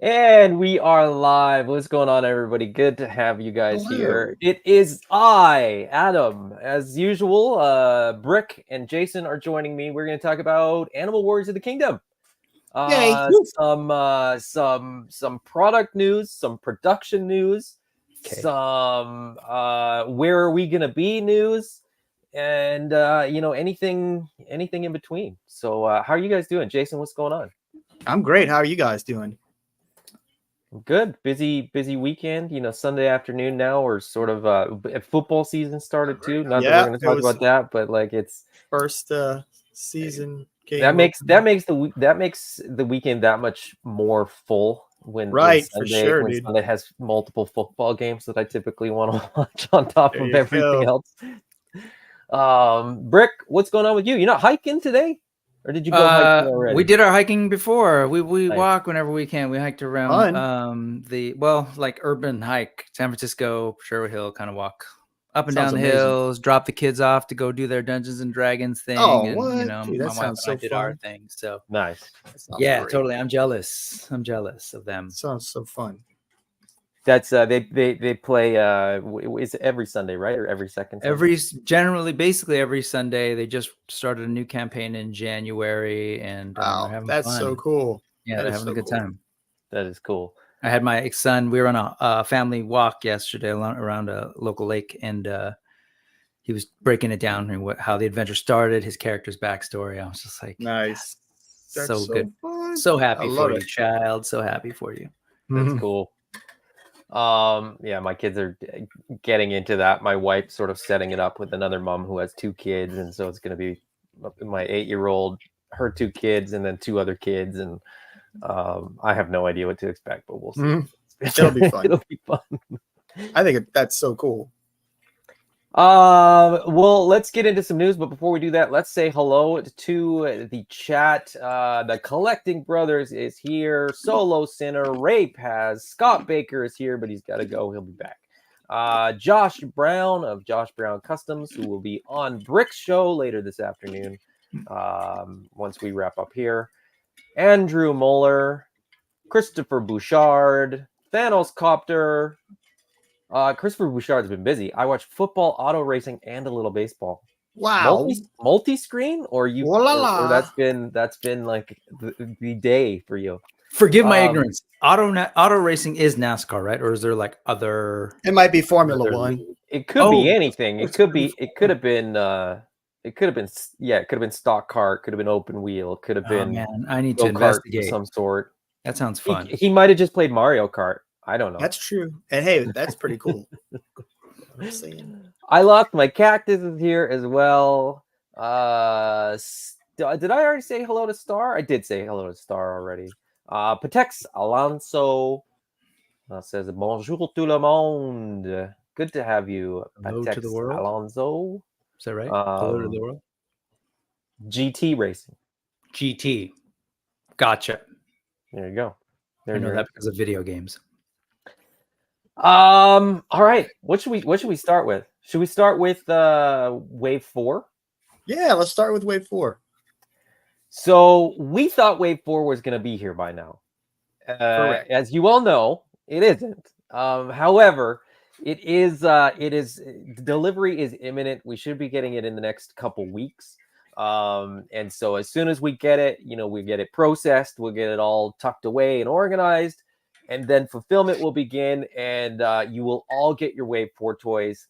And we are live. What's going on, everybody? Good to have you guys Hello. here. It is I, Adam. As usual, Brick and Jason are joining me. We're going to talk about Animal Warriors of the Kingdom. Yay. Some product news, some production news, Okay. some where are we going to be news, and anything in between. So how are you guys doing? Jason, what's going on? I'm great. How are you guys doing? Good. Busy weekend. Sunday afternoon now. We're sort of football season started too. Not that we're going to talk about that, but like it's first season game. that makes the weekend that much more full when right Sunday, for sure, when dude. Sunday has multiple football games that I typically want to watch on top of everything else. Brick, what's going on with you? You're not hiking today? Or did you go hiking already? We did our hiking before. We Nice. walk whenever we can. We hiked around like urban hike, San Francisco, Sherwood Hill, kind of walk up and down the hills, drop the kids off to go do their Dungeons and Dragons thing. Oh, and what? You know, Dude, my wife and I did our thing. So nice. Yeah, great. Totally. I'm jealous of them. Sounds so fun. That's they play is it every Sunday, right? Or every second Sunday? Basically every Sunday. They just started a new campaign in January, and they're having that's fun. So cool. Yeah, they're having a good time. That is cool. I had my son, we were on a family walk yesterday around a local lake, and he was breaking it down and how the adventure started, his character's backstory. I was just like, nice. That's so good. Fun. So happy for you, child. So happy for you. That's cool. Yeah, my kids are getting into that. My wife sort of setting it up with another mom who has 2 kids, and so it's going to be my 8-year-old, her 2 kids, and then 2 other kids, and I have no idea what to expect, but we'll see. It'll be fun. It'll be fun. I think that's so cool. Well, let's get into some news, but before we do that, let's say hello to the chat. The Collecting Brothers is here. Solo Sinner, Rape has. Scott Baker is here, but he's got to go. He'll be back. Josh Brown of Josh Brown Customs, who will be on Brick's show later this afternoon. Once we wrap up here. Andrew Muller, Christopher Bouchard, Thanos Copter. Christopher Bouchard's been busy. I watch football, auto racing, and a little baseball. Wow. Multi-screen, or you? Or that's been like the day for you. Forgive my ignorance. Auto racing is NASCAR, right? Or is there like other? It might be Formula One. It could be anything. It could have been. It could have been stock car. It could have been open wheel. It could have been. Man, I need to investigate of some sort. That sounds fun. He might have just played Mario Kart. I don't know. That's true. And hey, that's pretty cool. I lost my cactus is here as well. Did I already say hello to Star? I did say hello to Star already. Patex Alonso says bonjour tout le monde. Good to have you, hello Patex to the world. Alonso. Is that right? Hello to the world. GT Racing. GT. Gotcha. There you go. I know that because of video games. All right. What should we start with? Should we start with Wave 4? Yeah, let's start with Wave 4. So we thought Wave 4 was going to be here by now. As you all know, it isn't. However, it is delivery is imminent. We should be getting it in the next couple weeks. And so as soon as we get it, we get it processed, we'll get it all tucked away and organized. And then fulfillment will begin, and you will all get your Wave 4 toys.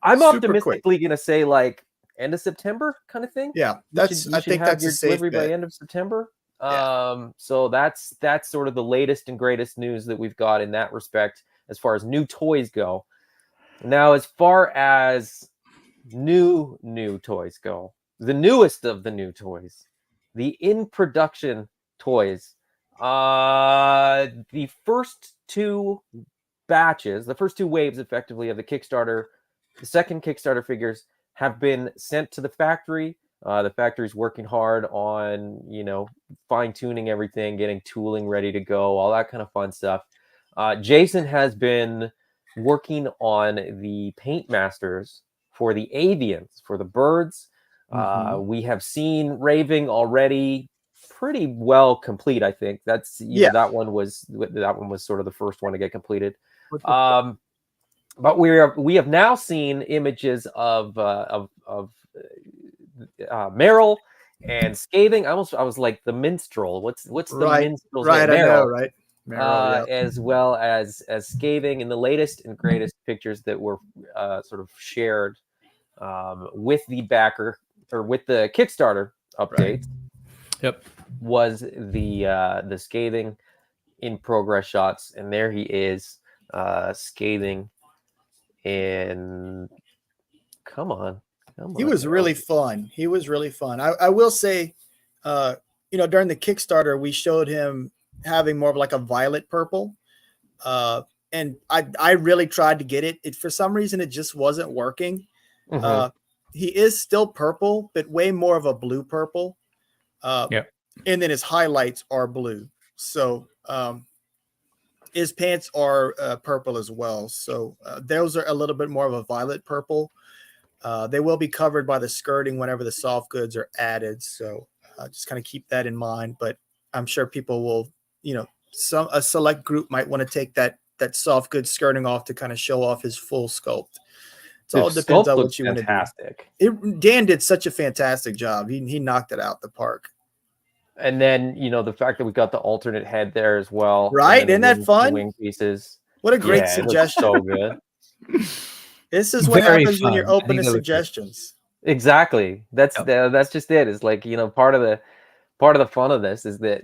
I'm optimistically going to say like end of September kind of thing. Yeah, I think that's your delivery by end of September. Yeah. So that's sort of the latest and greatest news that we've got in that respect as far as new toys go. Now, as far as new toys go, the newest of the new toys, the in production toys. The first 2 batches, the first 2 waves effectively of the Kickstarter, the second Kickstarter figures have been sent to the factory. The factory's working hard on, fine-tuning everything, getting tooling ready to go, all that kind of fun stuff. Jason has been working on the paint masters for the avians, for the birds. We have seen raving already pretty well complete. I think that's Yeah. that one was sort of the first one to get completed. But we have now seen images of Meryl and Scathing. I was like the minstrel. What's the minstrel's name? I know, Meryl. right? Meryl, As well as Scathing in the latest and greatest pictures that were sort of shared with the backer or with the Kickstarter update. Right. Yep. Was the Scathing in progress shots, and there he is, Scathing. And come on. He was really fun. He was really fun. I will say, during the Kickstarter, we showed him having more of like a violet purple. And I really tried to get it. For some reason, it just wasn't working. He is still purple, but way more of a blue purple. And then his highlights are blue. So his pants are purple as well. So those are a little bit more of a violet purple. They will be covered by the skirting whenever the soft goods are added. So just kind of keep that in mind. But I'm sure people will, a select group might want to take that soft good skirting off to kind of show off his full sculpt. It all depends on what you want to do. Dan did such a fantastic job. He knocked it out the park. And then, the fact that we got the alternate head there as well. Right. Isn't that fun? Wing pieces. What a great suggestion. So good. This is what happens when you're open to suggestions. Exactly. That's just it. It's like, part of the fun of this is that,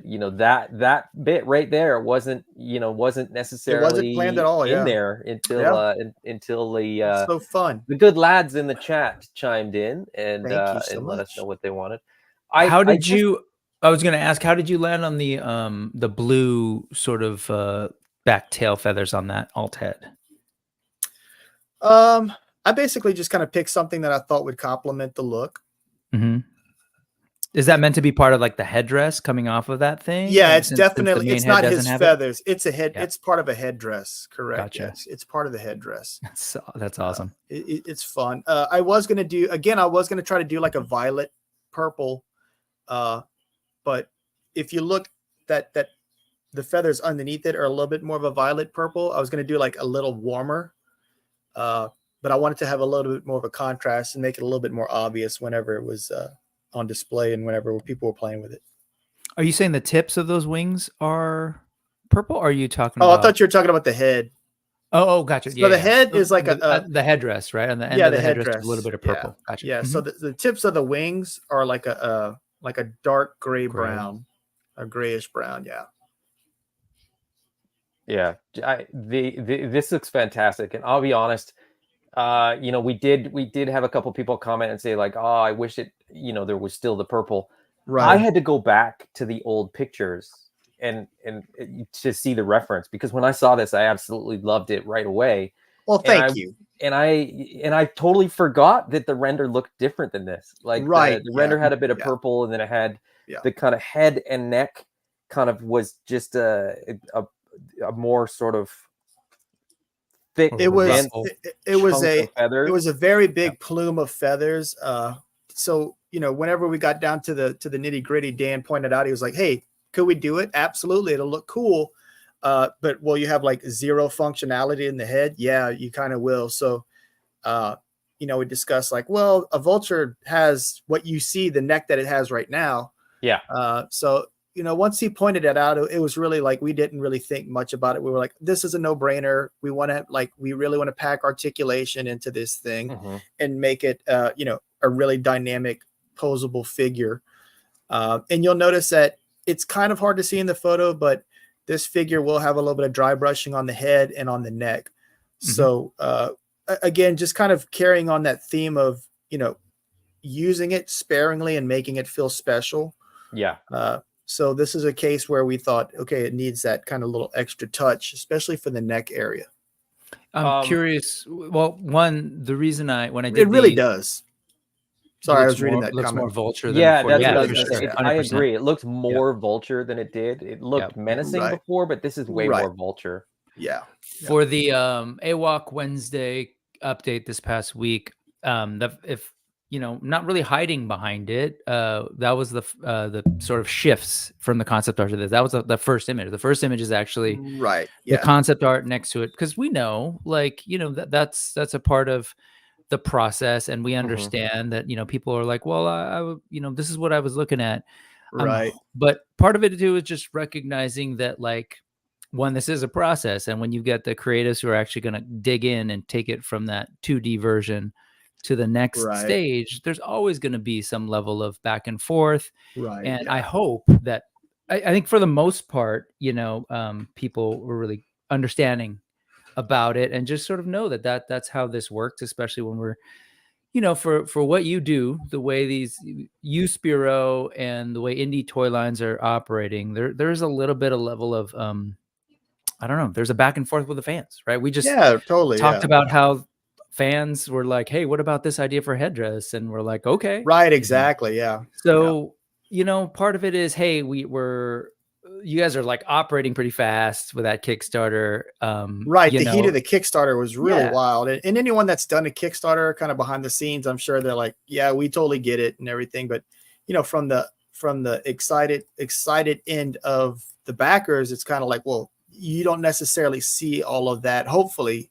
that bit right there wasn't necessarily planned at all, in there until the so fun. The good lads in the chat chimed in and let us know what they wanted. I was going to ask, how did you land on the blue sort of back tail feathers on that alt head? I basically just kind of picked something that I thought would complement the look. Is that meant to be part of like the headdress coming off of that thing? Yeah, it's definitely, it's not his feathers. It's a head. Yeah. It's part of a headdress. Correct. Gotcha. Yes, it's part of the headdress. That's awesome. It's fun. I was going to try to do like a violet purple. But if you look that the feathers underneath it are a little bit more of a violet purple, I was going to do like a little warmer. But I wanted to have a little bit more of a contrast and make it a little bit more obvious whenever it was on display and whenever people were playing with it. Are you saying the tips of those wings are purple? Or are you talking about? I thought you were talking about the head. Oh, gotcha. So the head is like the headdress, right? On the end of the headdress, a little bit of purple. Yeah. Gotcha. Yeah. So the tips of the wings are like a dark gray brown, a grayish brown. Yeah. Yeah. This looks fantastic, and I'll be honest. We did have a couple people comment and say like, oh, I wish it, there was still the purple. Right. I had to go back to the old pictures and to see the reference, because when I saw this, I absolutely loved it right away. Well, thank you. And I totally forgot that the render looked different than this. Like the render had a bit of purple, and then it had the kind of head and neck kind of was just a more sort of thick. It was a very big plume of feathers. So whenever we got down to the nitty gritty, Dan pointed out, he was like, "Hey, could we do it? Absolutely, it'll look cool. But will you have like zero functionality in the head? Yeah, you kind of will." So, we discussed like, well, a Vulture has what you see, the neck that it has right now. Yeah. So once he pointed it out, it was really like, we didn't really think much about it. We were like, this is a no brainer. We really want to pack articulation into this thing and make it, a really dynamic posable figure. And you'll notice that it's kind of hard to see in the photo, but this figure will have a little bit of dry brushing on the head and on the neck. So, again, just kind of carrying on that theme of, using it sparingly and making it feel special. Yeah. So this is a case where we thought, okay, it needs that kind of little extra touch, especially for the neck area. I'm curious. Well, the reason when I did it really does. Sorry, I was reading that. Looks comment. more Vulture. Than I agree. It looks more Vulture than it did. It looked menacing before, but this is way more Vulture. Yeah. For the AWOK Wednesday update this past week, if not really hiding behind it. That was the sort of shifts from the concept art to this. That was the first image. The first image is actually Right. the Yeah. concept art next to it, because we know, like, that's a part of the process, and we understand that people are like, well, this is what I was looking at. Right. But part of it too is just recognizing that, like, one, this is a process, and when you get the creatives who are actually going to dig in and take it from that 2D version to the next Right. stage, there's always going to be some level of back and forth. Right. And Yeah. I hope that, I think for the most part, people were really understanding about it, and just sort of know that's how this works, especially when we're, for what you do, the way these Spiro and the way indie toy lines are operating, there's a little bit of level of I don't know, there's a back and forth with the fans, right? We just totally talked about how fans were like, hey, what about this idea for headdress? And we're like, okay. Right, exactly. Yeah. So, part of it is, hey, you guys are like operating pretty fast with that Kickstarter. Right. The heat of the Kickstarter was really Yeah. wild. And anyone that's done a Kickstarter kind of behind the scenes, I'm sure they're like, yeah, we totally get it and everything. But, from the excited end of the backers, it's kind of like, well, you don't necessarily see all of that. Hopefully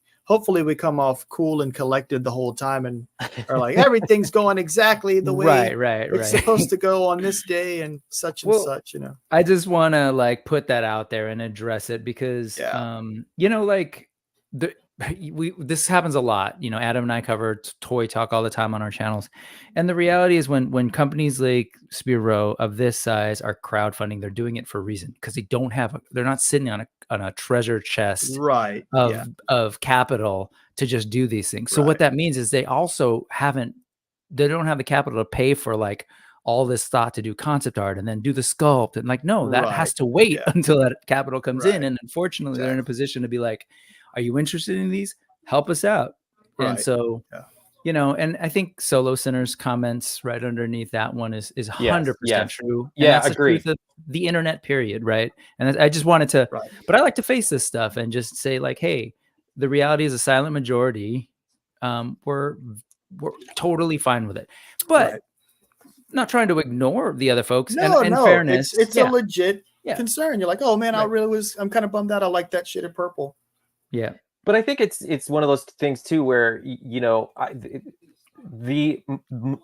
we come off cool and collected the whole time and are like, everything's going exactly the way it's supposed to go on this day and such and such, I just want to like put that out there and address it, because like this happens a lot. Adam and I cover toy talk all the time on our channels, and the reality is when companies like Spiro of this size are crowdfunding, they're doing it for a reason, because they're not sitting on a treasure chest of capital to just do these things. So what that means is they also they don't have the capital to pay for like all this thought to do concept art and then do the sculpt, and like, no, that has to wait until that capital comes in. And unfortunately, they're in a position to be like, are you interested in these? Help us out. And so, and I think Solo Sinner's comments right underneath that one is 100% true. Yeah, that's agree. The truth of the internet, period, right? And I just wanted to, but I like to face this stuff and just say, like, hey, the reality is a silent majority. We're totally fine with it, but not trying to ignore the other folks. No, and fairness, it's a legit concern. You're like, oh man, I'm kind of bummed out. I like that shaded purple. Yeah. But I think it's one of those things too, where, the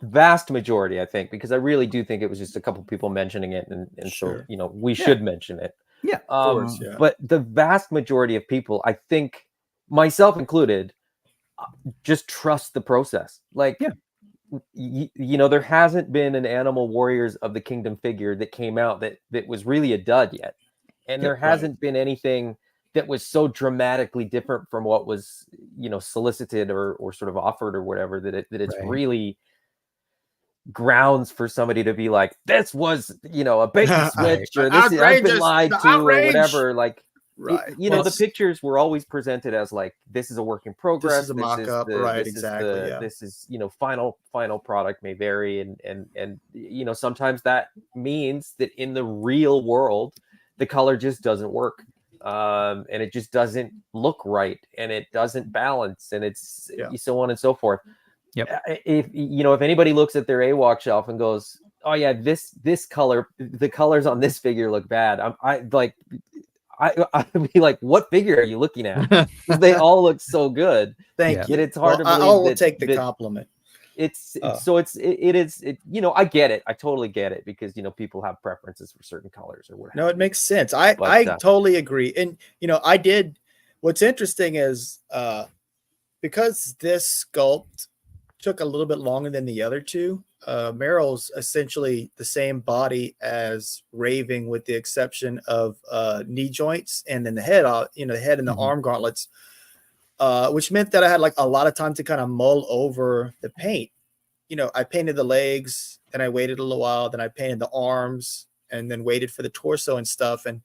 vast majority, I think, because I really do think it was just a couple people mentioning it. And so, we should mention it. Yeah. Of course, But the vast majority of people, I think, myself included, just trust the process. Like, there hasn't been an Animal Warriors of the Kingdom figure that came out that was really a dud yet. And there hasn't been anything that was so dramatically different from what was, solicited or sort of offered or whatever, that it's really grounds for somebody to be like, this was, a bait and switch, or this I've been lied to, or whatever. Like, the pictures were always presented as like, this is a work in progress. This is a mock-up, exactly. This is, final product may vary, and sometimes that means that in the real world, the color just doesn't work. And it just doesn't look right, and it doesn't balance, and it's so on and so forth. If anybody looks at their AWOK shelf and goes, oh yeah, this color, the colors on this figure look bad, I'd be like, what figure are you looking at? They all look so good. Thank you. That it's hard to believe. I will take the compliment. I get it. I totally get it, because people have preferences for certain colors or whatever. No, it makes sense. I totally agree. And what's interesting is because this sculpt took a little bit longer than the other two, Meryl's essentially the same body as Raving, with the exception of knee joints, and then the head, the head and the arm gauntlets. Which meant that I had like a lot of time to kind of mull over the paint. I painted the legs, then I waited a little while, then I painted the arms, and then waited for the torso and stuff. And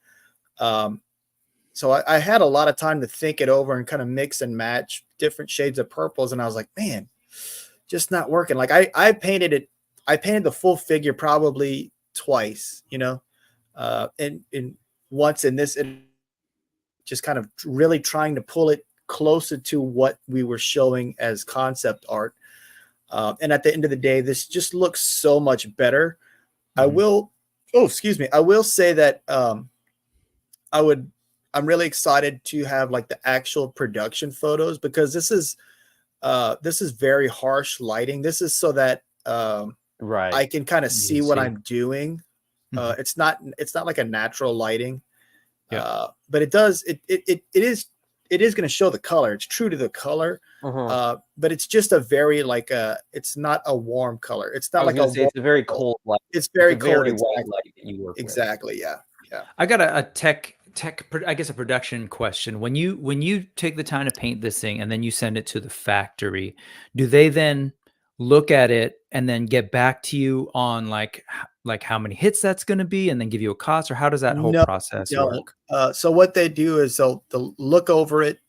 so I had a lot of time to think it over and kind of mix and match different shades of purples. And I was like, man, just not working. Like I painted the full figure probably twice, and once in this, just kind of really trying to pull it closer to what we were showing as concept art. And at the end of the day, this just looks so much better. I Mhm. will, oh, excuse me. I will say that I'm really excited to have like the actual production photos, because this is very harsh lighting. This is so that Right. I can kind of You see can what see. I'm doing. Mhm. It's not like a natural lighting, Yeah. but it does it is going to show the color. It's true to the color, Mhm. but it's just a very like it's not a warm color. It's I not was like a gonna say warm. it's a very cold light. It's It's very a cold. very white Exactly. light that you work with. Exactly. Yeah. Yeah. I got a tech, I guess a production question. When you take the time to paint this thing and then you send it to the factory, do they then look at it and then get back to you on like how many hits that's going to be and then give you a cost, or how does that whole No, process don't. work? So what they do is they'll look over it,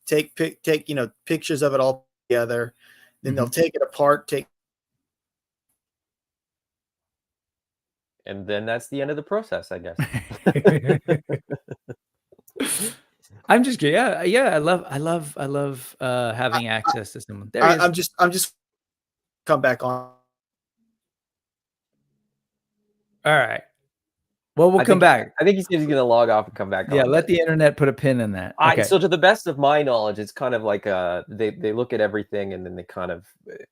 take pictures of it all together, then they'll Mhm. take it apart, take. And then that's the end of the process, I guess. I'm just kidding. Yeah, yeah. I love having access to someone. There he is. I'm just come back on. All right. Well, we'll come back. I think he said he's gonna log off and come back Yeah, on. let the internet put a pin in that. Okay. So to the best of my knowledge, it's kind of like they look at everything and then they kind of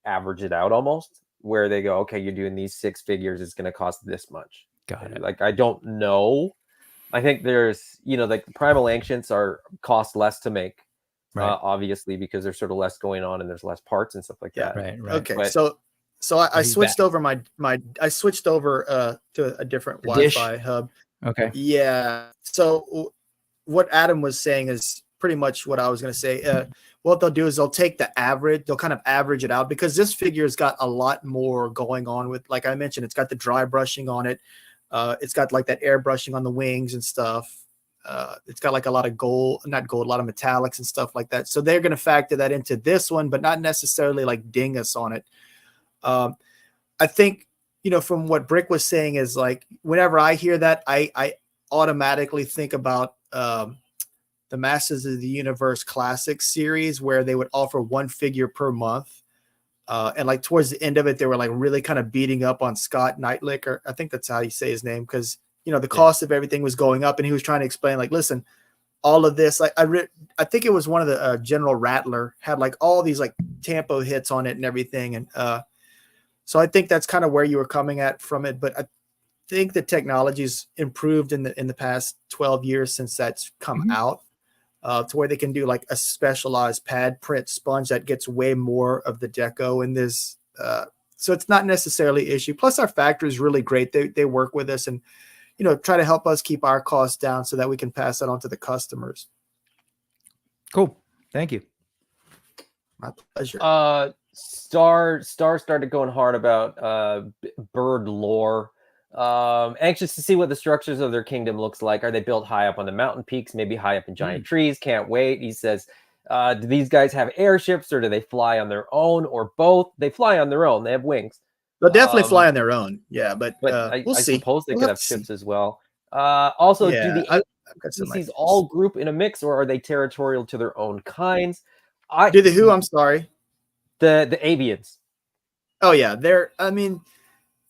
average it out almost, where they go, okay, you're doing these 6 figures, it's gonna cost this much. Got it. Like, I don't know. I think there's, like the Primal Ancients cost less to make, Right. obviously, because there's sort of less going on and there's less parts and stuff like that. Right. Okay, But so I he's switched back. over I switched over to a different The dish. Wi-Fi hub. Okay. Yeah. So what Adam was saying is pretty much what I was going to say. What they'll do is they'll take the average, they'll kind of average it out, because this figure's got a lot more going on with, like I mentioned, it's got the dry brushing on it. It's got like that airbrushing on the wings and stuff. It's got like a lot of not gold, a lot of metallics and stuff like that. So they're going to factor that into this one, but not necessarily like ding us on it. I think, from what Brick was saying is like, whenever I hear that, I automatically think about the Masters of the Universe Classic series, where they would offer one figure per month. And like towards the end of it, they were like really kind of beating up on Scott Knightlick, or I think that's how you say his name, because the cost of everything was going up, and he was trying to explain like, listen, all of this, like I think it was one of the General Rattler had like all these like tempo hits on it and everything, and so I think that's kind of where you were coming at from it. But I think the technology's improved in the past 12 years since that's come out. To where they can do like a specialized pad print sponge that gets way more of the deco in this. So it's not necessarily an issue. Plus our factory is really great. They work with us and, try to help us keep our costs down so that we can pass that on to the customers. Cool. Thank you. My pleasure. Star started going hard about bird lore. Anxious to see what the structures of their kingdom looks like. Are they built high up on the mountain peaks, maybe high up in giant trees? Can't wait. He says, do these guys have airships, or do they fly on their own, or both? They fly on their own. They have wings. They'll definitely fly on their own. Yeah, but we'll I see. suppose they We'll could have have to see. ships as well. Also, Yeah, do the I've got some species ideas. all group in a mix, or are they territorial to their own kinds? Do the who? I'm sorry. The Avians. Oh yeah, I mean,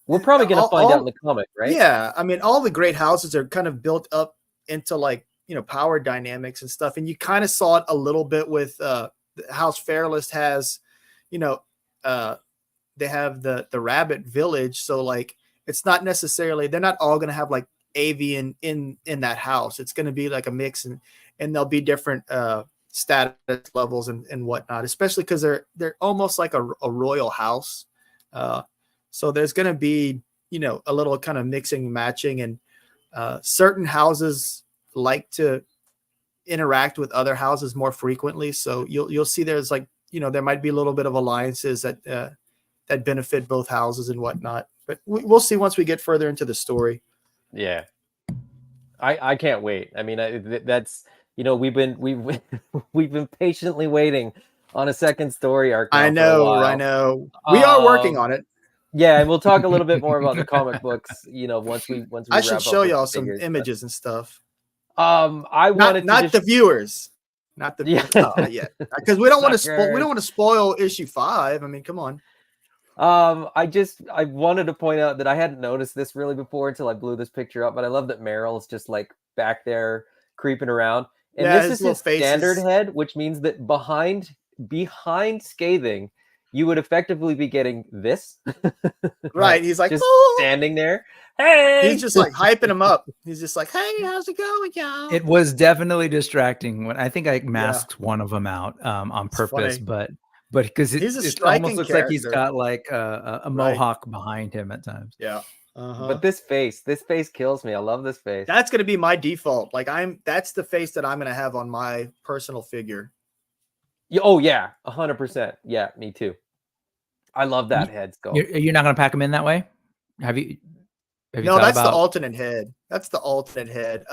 we're probably going to find out in the comic, right? Yeah, I mean, all the great houses are kind of built up into like power dynamics and stuff, and you kind of saw it a little bit with House Fairlist has, they have the Rabbit Village, so like it's not necessarily, they're not all going to have like Avian in that house. It's going to be like a mix, and there'll be different status levels and whatnot, especially because they're almost like a royal house. So there's going to be a little kind of mixing and matching, and certain houses like to interact with other houses more frequently. So you'll see there's like there might be a little bit of alliances that benefit both houses and whatnot. But we'll see once we get further into the story. Yeah, I can't wait. I mean, that's we've been patiently waiting on a second story arc. I know. We are working on it. Yeah, and we'll talk a little bit more about the comic books. Once we. I should show y'all some images and stuff. I wanted not the viewers, not the yeah, not yet, because we don't want to spoil issue 5. I mean, come on. I wanted to point out that I hadn't noticed this really before until I blew this picture up, but I love that Meryl's just like back there creeping around. And Yeah, this his is little his face standard is head, which means that behind Scathing, you would effectively be getting this. right. He's like, just oh, standing there. Hey, he's just like hyping him up. He's just like, hey, how's it going, y'all? It was definitely distracting when I think I Yeah. masked one of them out on It's purpose, funny. but because He's a it almost striking looks like he's character. got like a Right. mohawk behind him at times. Yeah. Uh-huh. But this face kills me. I love this face. That's gonna be my default. Like that's the face that I'm gonna have on my personal figure. Oh yeah, 100%. Yeah, me too. I love that head sculpt. You're not gonna pack them in that way? Have you No, that's the alternate head. That's the alternate head.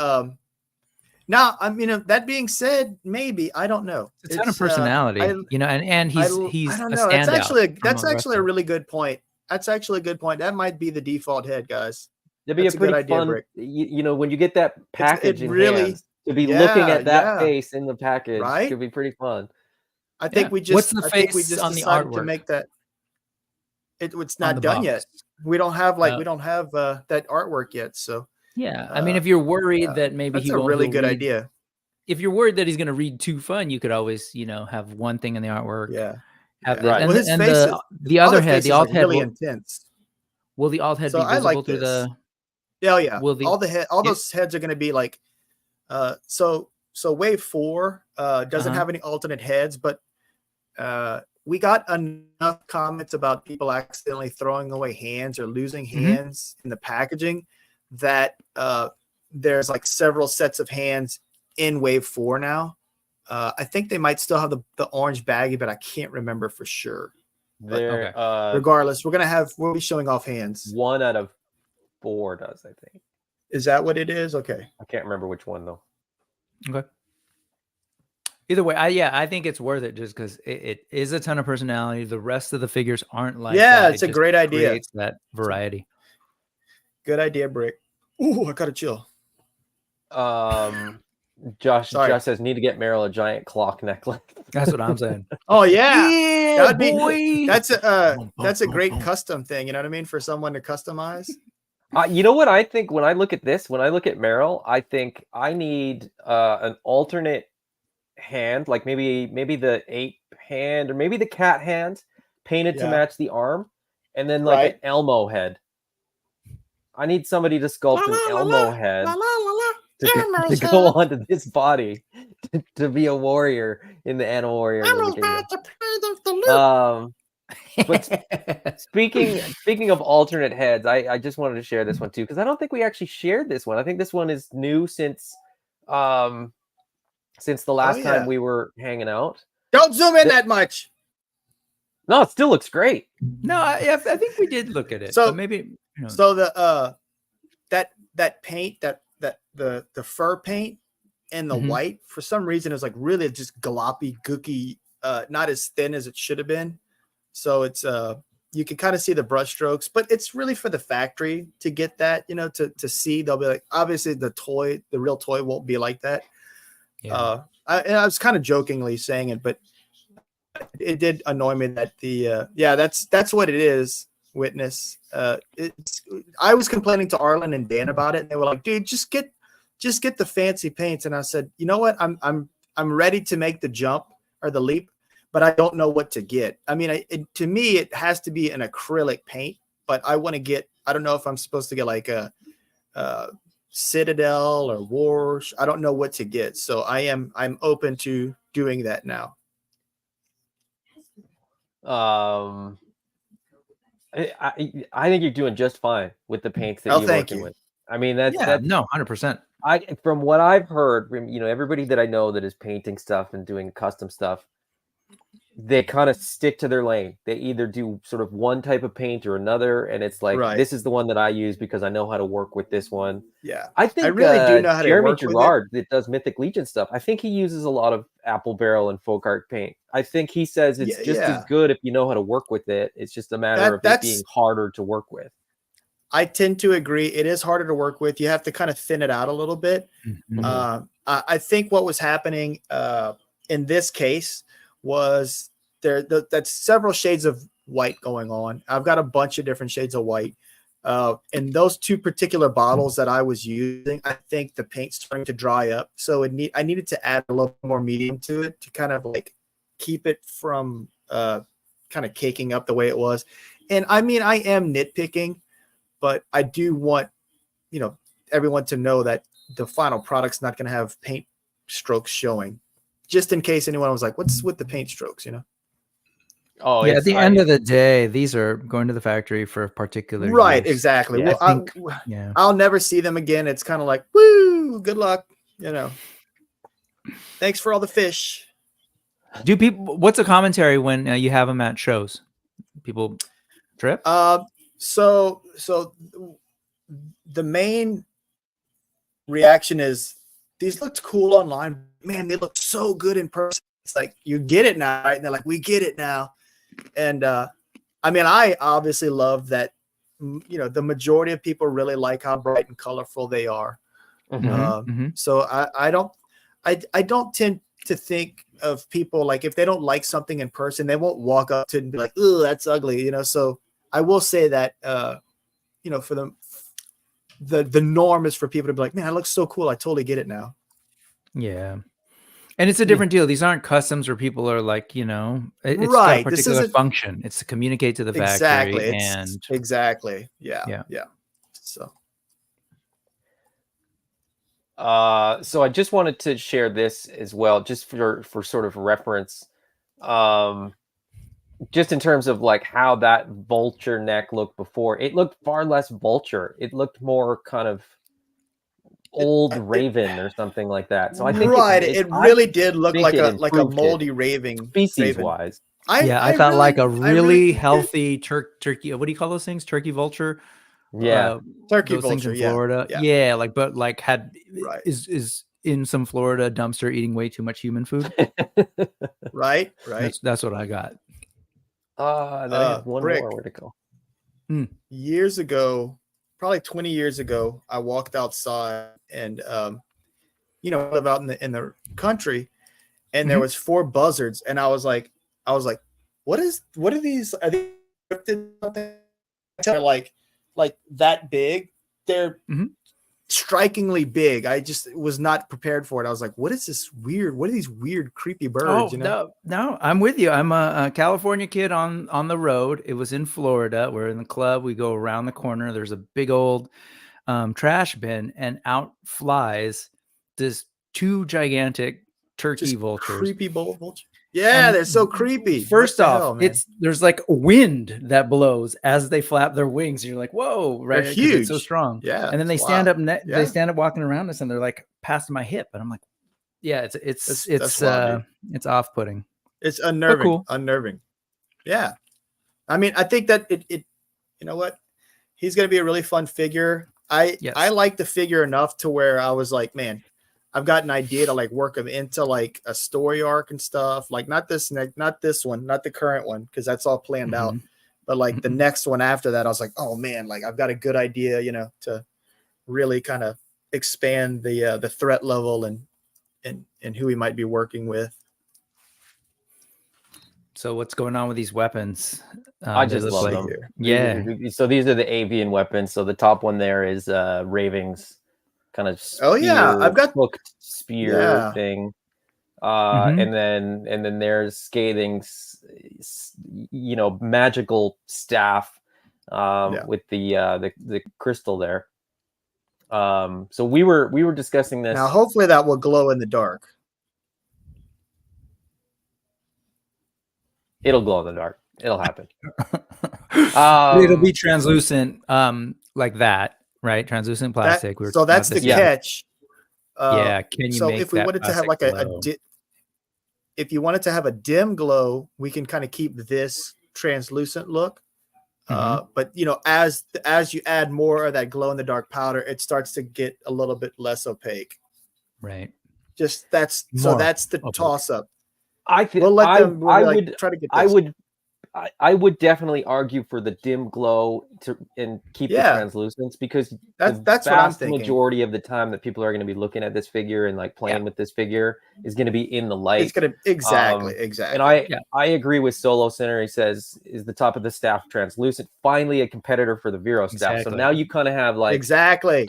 Now, I mean, that being said, maybe I don't know. It's kind of personality, you know, and he's I don't a know. standout. That's actually a really good point. That's actually a good point. That might be the default head, guys. It'd be That's a pretty good idea, fun, Brick. you know, when you get that package in really- hands, to be yeah, looking at that yeah. face in the package Right? could be pretty fun. I think Yeah. we just What's the I think we face just on the decided to artwork? make that. It's On not the done box? yet. We don't have that artwork yet. So Yeah, I mean, if you're worried that maybe that's he a won't really go good read- idea. If you're worried that he's going to read too fun, you could always, you know, have one thing in the artwork. Yeah. Have Yeah. this. Right. And, Well, his and face is- the All other the head, face the is, alt like, head, really intense. will the alt head So be I visible like through this. the? Yeah, yeah. Will the- all those heads are going to be like, so wave 4 doesn't have any alternate heads, but we got enough comments about people accidentally throwing away hands or losing hands in the packaging that there's like several sets of hands in wave 4 now. I think they might still have the orange baggie, but I can't remember for sure. There, Regardless, we'll be showing off hands. 1 out of 4 does, I think. Is that what it is? Okay. I can't remember which one though. Okay. Either way, I think it's worth it just because it is a ton of personality. The rest of the figures aren't like Yeah, that. it's a great idea. Creates that variety. Good idea, Brick. Ooh, I gotta chill. Josh Sorry. says need to get Meryl a giant clock necklace. That's what I'm saying. Oh yeah, Yeah, boy. that's a great custom thing. You know what I mean? For someone to customize. You know what I think when I look at this? When I look at Meryl, I think I need an alternate hand, like maybe the ape hand or maybe the cat hand, painted to match the arm, and then like an Elmo head. I need somebody to sculpt an Elmo head to go onto this body to be a warrior in the Animal Warrior. But speaking of alternate heads, I just wanted to share this one too because I don't think we actually shared this one. I think this one is new since the last time we were hanging out. Don't zoom in that much. No, it still looks great. No, I think we did look at it. So but maybe so the that paint that the fur paint and the white for some reason is like really just gloppy, gooky, not as thin as it should have been. So it's you can kind of see the brush strokes, but it's really for the factory to get that, you know, to see. They'll be like, obviously the real toy won't be like that. Yeah. I was kind of jokingly saying it, but it did annoy me that that's what it is. Witness. I was complaining to Arlen and Dan about it, and they were like, "Dude, just get the fancy paints." And I said, "You know what? I'm ready to make the jump or the leap, but I don't know what to get. I mean, to me, it has to be an acrylic paint, but I want to get. I don't know if I'm supposed to get like a Citadel or Warsh. I don't know what to get, so I'm open to doing that now." I think you're doing just fine with the paints that you're working with. I mean, that's 100%. From what I've heard from everybody that I know that is painting stuff and doing custom stuff, they kind of stick to their lane. They either do sort of one type of paint or another, and it's like this is the one that I use because I know how to work with this one. Yeah, I think I really do know how to work Gerard with it. that does Mythic Legion stuff. I think he uses a lot of apple barrel and folk art paint. I think he says it's just as good if you know how to work with it. It's just a matter of it being harder to work with. I tend to agree. It is harder to work with. You have to kind of thin it out a little bit. I think what was happening in this case was that's several shades of white going on. I've got a bunch of different shades of white. And those 2 particular bottles that I was using, I think the paint's starting to dry up. So I needed to add a little more medium to it to kind of like keep it from kind of caking up the way it was. And I mean, I am nitpicking, but I do want, everyone to know that the final product's not going to have paint strokes showing, just in case anyone was like, what's with the paint strokes, Oh, yeah. At the end of the day, these are going to the factory for a particular right. use. Exactly. Yeah, Well, yeah. I'll never see them again. It's kind of like, woo, good luck. Thanks for all the fish. What's the commentary when you have them at shows? People trip? So the main reaction is, these looked cool online. Man, they look so good in person. It's like, you get it now, right? And they're like, we get it now. And I mean, I obviously love that, the majority of people really like how bright and colorful they are. So I don't tend to think of people like, if they don't like something in person, they won't walk up to it and be like, "Ooh, that's ugly," So I will say that, for them, the norm is for people to be like, "Man, it looks so cool. I totally get it now." Yeah. And it's a different deal. These aren't customs where people are like, it's got a particular function. It's to communicate to the factory. Exactly. Yeah. So I just wanted to share this as well, just for sort of reference, just in terms of like how that vulture neck looked before. It looked far less vulture. It looked more kind of old raven or something like that. So I think it really did look like a moldy raven species wise. I thought like a really healthy turkey. What do you call those things? Turkey vulture. Yeah, turkey those vulture things in Florida. Yeah. But is in some Florida dumpster eating way too much human food. right. That's what I got. Then I have one more. Where to go? Years ago, probably 20 years ago, I walked outside and live out in the country, and there was 4 buzzards, and I was like, what are these? Are they something? They're like that big. They're strikingly big. I just was not prepared for it. I was like, what is this weird? What are these weird, creepy birds? No, I'm with you. I'm a California kid on the road. It was in Florida. We're in the club. We go around the corner. There's a big old trash bin, and out flies this 2 gigantic turkey vultures. Creepy vulture. Yeah, and they're so creepy. First off, there's like wind that blows as they flap their wings. And you're like, whoa, right? They're huge. It's so strong. Yeah. And then they stand up. They stand up walking around us, and they're like past my hip. And I'm like, yeah, it's off-putting. It's unnerving. Cool. Unnerving. Yeah. I mean, I think that it you know what? He's going to be a really fun figure. I like the figure enough to where I was like, man, I've got an idea to like work him into like a story arc and stuff. Like not this one, not the current one, because that's all planned out. But like the next one after that, I was like, oh man, like I've got a good idea, to really kind of expand the threat level and who we might be working with. So what's going on with these weapons? I just love them. Yeah. So these are the Avian weapons. So the top one there is Raving's kind of I've got hooked spear thing. And then there's Scathing's magical staff with the crystal there. So we were discussing this. Now hopefully that will glow in the dark. It'll glow in the dark. It'll happen. It'll be translucent, like that, right? Translucent plastic. So that's the catch. Can you make if we wanted to have like if you wanted to have a dim glow, we can kind of keep this translucent look. But as you add more of that glow in the dark powder, it starts to get a little bit less opaque. Right. That's the toss up. I think we'll let them try to get this. I would definitely argue for the dim glow and keep the translucence, because the that's what I'm vast thinking. majority of the time that people are going to be looking at this figure and like playing with this figure is going to be in the light. It's gonna exactly. And I agree with Solo Center. He says, is the top of the staff translucent? Finally, a competitor for the Vero staff. So now you kind of have like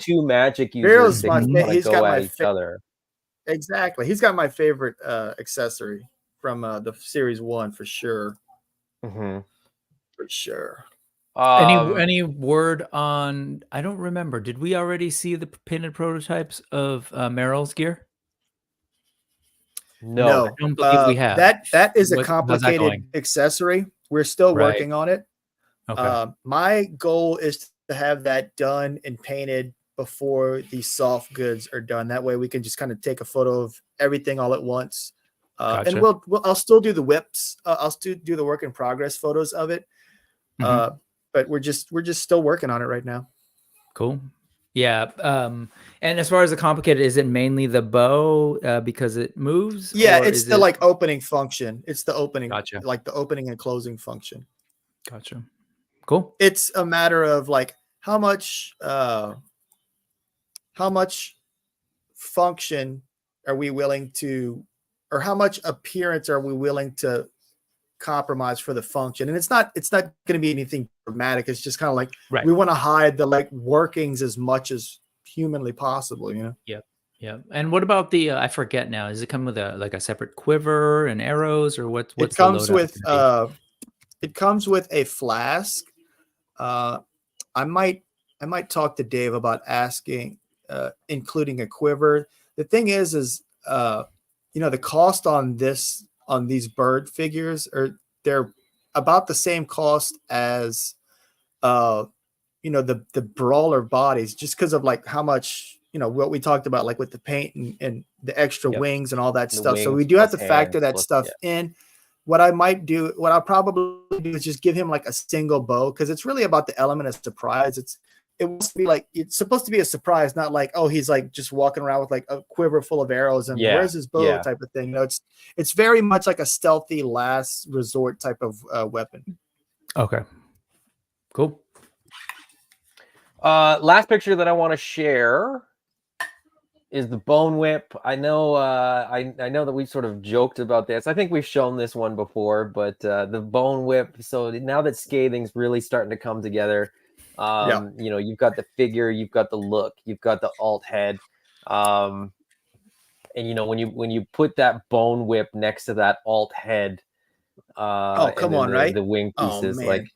two Magic users that can kind of go at each other. Exactly. He's got my favorite accessory from the Series 1 for sure. For sure. Any word on? I don't remember. Did we already see the painted prototypes of Meryl's gear? No, I don't believe we have. That is a complicated accessory. We're still working on it. Okay. My goal is to have that done and painted before the soft goods are done. That way we can just kind of take a photo of everything all at once. And I'll still do the whips. I'll still do the work in progress photos of it. But we're just still working on it right now. Cool. Yeah. And as far as the complicated, is it mainly the bow because it moves? Yeah, it's the like opening function. It's the opening, like the opening and closing function. Gotcha. Cool. It's a matter of like how much function are we willing to, or how much appearance are we willing to compromise for the function? And it's not going to be anything dramatic. It's just kind of like we want to hide the like workings as much as humanly possible, you know? Yeah. And what about the I forget now, does it come with a separate quiver and arrows, or what's it comes with it comes with a flask. I might talk to Dave about asking including a quiver. The thing is the cost on these bird figures they're about the same cost as the brawler bodies, just because of like how much, what we talked about, like with the paint and the extra wings and all that stuff. So we do have to factor that stuff in. What I'll probably do is just give him like a single bow, because it's really about the element of surprise. It must be like, it's supposed to be a surprise, not like, oh, he's like just walking around with like a quiver full of arrows and where's his bow type of thing. It's very much like a stealthy last resort type of weapon. Okay, cool. Last picture that I want to share is the Bone Whip. I know I know that we've sort of joked about this. I think we've shown this one before, but the Bone Whip. So now that Scathing's really starting to come together, you've got the figure, you've got the look, you've got the alt head, and when you put that Bone Whip next to that alt head, the wing pieces, like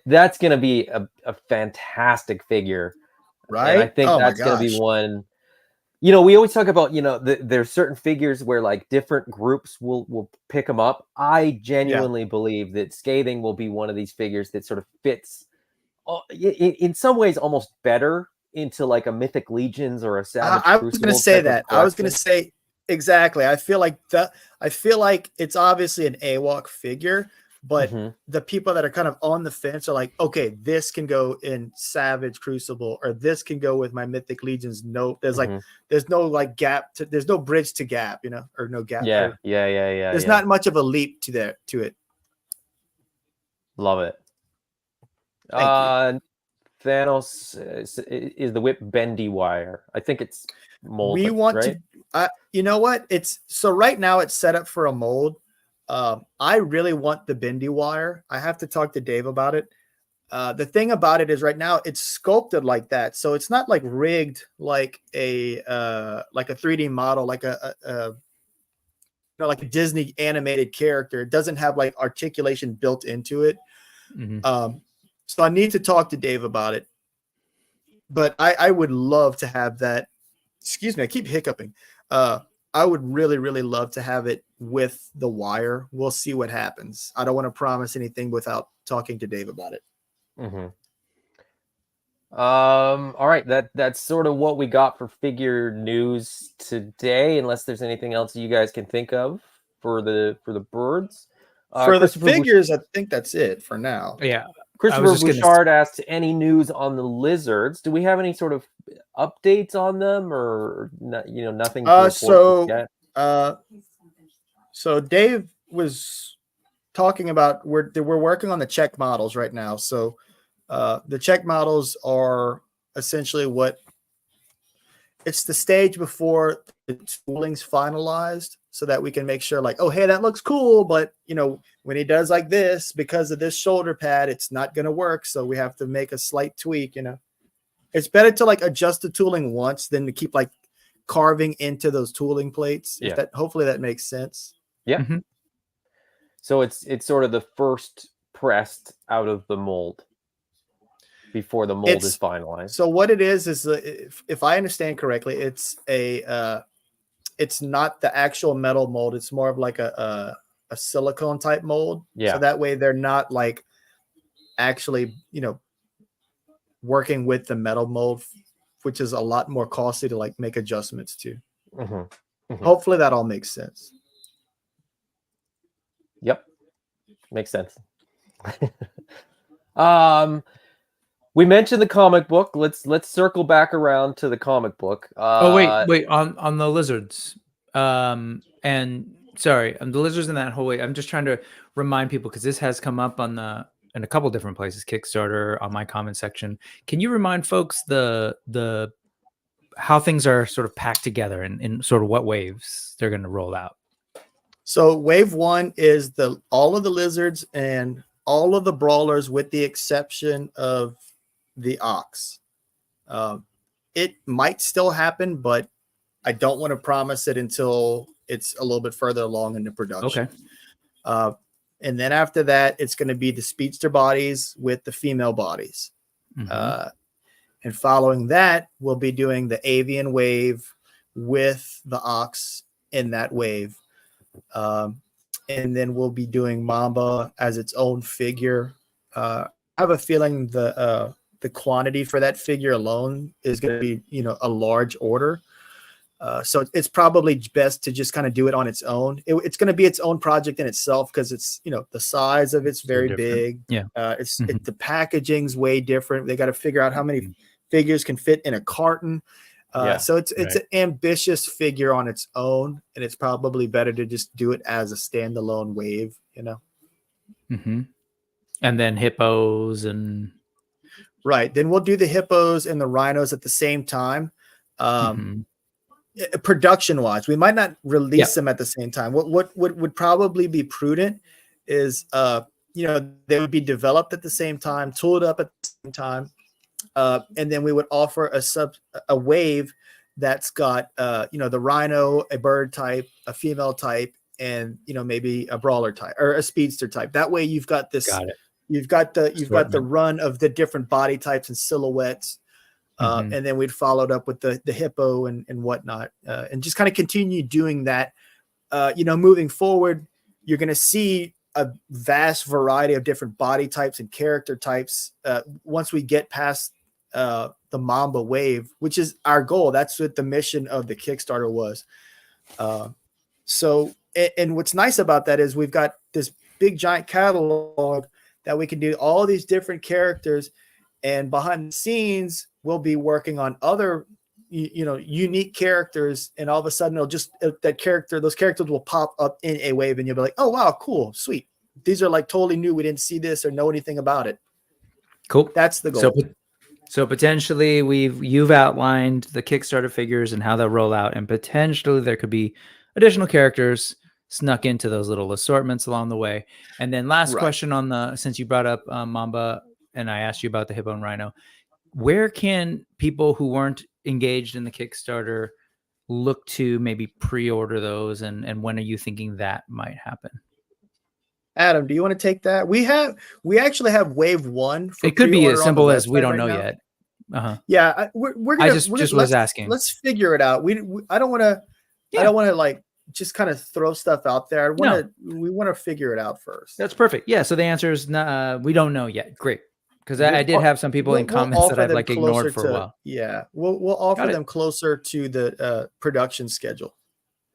that's gonna be a fantastic figure. Right. And I think that's going to be one, we always talk about, there's certain figures where like different groups will pick them up. I genuinely believe that Scathing will be one of these figures that sort of fits in some ways almost better into like a Mythic Legions or a Savage I was going to say that. I was going to say exactly. I feel like it's obviously an AWOK figure, but the people that are kind of on the fence are like, okay, this can go in Savage Crucible, or this can go with my Mythic Legions. No, there's no like gap there's no bridge to gap, or no gap. There's not much of a leap to it. Love it. Thanos is the whip bendy wire. I think it's molded. We want to, you know what? So right now it's set up for a mold. I really want the bendy wire. I have to talk to Dave about it. The thing about it is right now it's sculpted like that, so it's not like rigged like a 3D model, like a Disney animated character. It doesn't have like articulation built into it. So I need to talk to Dave about it. But I would love to have that. Excuse me, I keep hiccuping. I would really, really love to have it with the wire. We'll see what happens. I don't want to promise anything without talking to Dave about it. All right, that's sort of what we got for figure news today, unless there's anything else you guys can think of for the birds. For the figures, I think that's it for now. Yeah. Christopher Bouchard asked, any news on the lizards? Do we have any sort of updates on them, or nothing to report yet? So Dave was talking about, we're working on the check models right now. So the check models are essentially it's the stage before the tooling's finalized, so that we can make sure, like, oh, hey, that looks cool, but when he does like this, because of this shoulder pad, it's not going to work. So we have to make a slight tweak. It's better to like adjust the tooling once than to keep like carving into those tooling plates. Yeah. Hopefully that makes sense. Yeah. Mm-hmm. So it's sort of the first pressed out of the mold before the mold is finalized. So what it is if I understand correctly, it's it's not the actual metal mold. It's more of like a silicone type mold. Yeah. So that way they're not like actually, working with the metal mold, which is a lot more costly to like make adjustments to. Mm-hmm. Mm-hmm. Hopefully that all makes sense. Yep. Makes sense. We mentioned the comic book. Let's circle back around to the comic book. Wait, on the lizards. And sorry, the lizards in that whole way. I'm just trying to remind people, because this has come up in a couple different places, Kickstarter, on my comment section. Can you remind folks the how things are sort of packed together and in sort of what waves they're going to roll out? So wave 1 is all of the lizards and all of the brawlers, with the exception of the ox. It might still happen, but I don't want to promise it until it's a little bit further along in the production. Okay. And then after that, it's going to be the speedster bodies with the female bodies. Mm-hmm. And following that, we'll be doing the avian wave with the ox in that wave. And then we'll be doing Mamba as its own figure. I have a feeling the quantity for that figure alone is going to be, a large order. So it's probably best to just kind of do it on its own. It's going to be its own project in itself, because it's, the size of it's very big. Yeah. The packaging's way different. They got to figure out how many figures can fit in a carton. So it's an ambitious figure on its own, and it's probably better to just do it as a standalone wave, Mm-hmm. And then hippos and right. Then we'll do the hippos and the rhinos at the same time. Production wise, we might not release them at the same time. What would probably be prudent is they would be developed at the same time, tooled up at the same time, and then we would offer a wave that's got the rhino, a bird type, a female type, and maybe a brawler type or a speedster type. That way you've got this. Got it. You've got the run of the different body types and silhouettes. And then we'd followed up with the hippo and whatnot, and just kind of continue doing that. Moving forward, you're going to see a vast variety of different body types and character types. Once we get past the Mamba wave, which is our goal, that's what the mission of the Kickstarter was. And what's nice about that is we've got this big giant catalog that we can do all these different characters, and behind the scenes we'll be working on other unique characters, and all of a sudden those characters will pop up in a wave, and you'll be like, oh wow, cool, sweet, these are like totally new, we didn't see this or know anything about it. Cool. That's the goal. So potentially you've outlined the Kickstarter figures and how they'll roll out, and potentially there could be additional characters snuck into those little assortments along the way. And then last question since you brought up Mamba and I asked you about the hippo and rhino, where can people who weren't engaged in the Kickstarter look to maybe pre-order those, and when are you thinking that might happen? Adam, do you want to take that? We actually have wave 1. It could be as simple as we don't know yet. Yeah, we're gonna. Was asking. Let's figure it out. I don't want to. Yeah. I don't want to like just kind of throw stuff out there. We want to figure it out first. That's perfect. Yeah. So the answer is we don't know yet. Great. Because I did have some people in comments that I've like ignored for a while. Yeah, we'll offer them closer to the production schedule.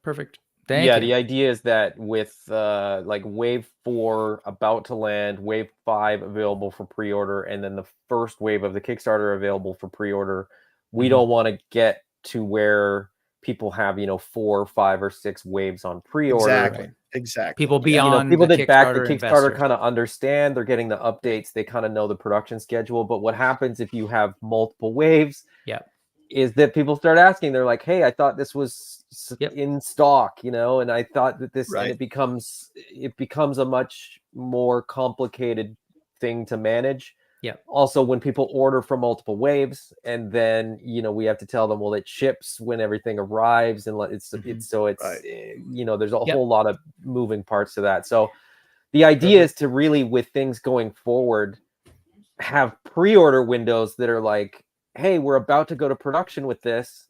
Perfect. Thank you. The idea is that with like wave 4 about to land, wave 5 available for pre-order, and then the first wave of the Kickstarter available for pre-order, we don't want to get to where people have, 4, 5, or 6 waves on pre-order. Exactly. People beyond people the that back the Kickstarter Kickstarter investors. kind of understand. They're getting the updates. They kind of know the production schedule. But what happens if you have multiple waves? Yeah. Is that people start asking? They're like, "Hey, I thought this was Yep. in stock, and I thought that this," Right. and it becomes a much more complicated thing to manage. Yeah. Also, when people order from multiple waves, and then we have to tell them, well, it ships when everything arrives, and it's Right. there's a Yep. whole lot of moving parts to that. So the idea is to really, with things going forward, have pre-order windows that are like, hey, we're about to go to production with this.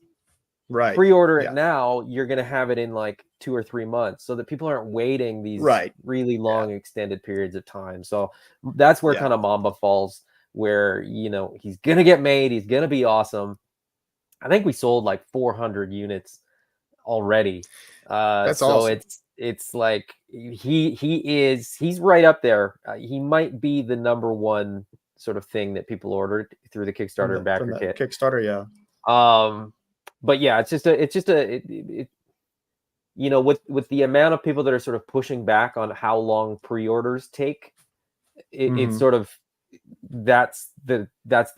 Right. Pre-order it now. You're going to have it in like 2 or 3 months, so that people aren't waiting these really long extended periods of time. So that's where kind of Mamba falls, where he's going to get made. He's going to be awesome. I think we sold like 400 units already. That's so awesome. It's like he's right up there. He might be the number one sort of thing that people ordered through the Kickstarter backer kit. Kickstarter, yeah. But yeah, it's just with the amount of people that are sort of pushing back on how long pre-orders take, it's sort of that's the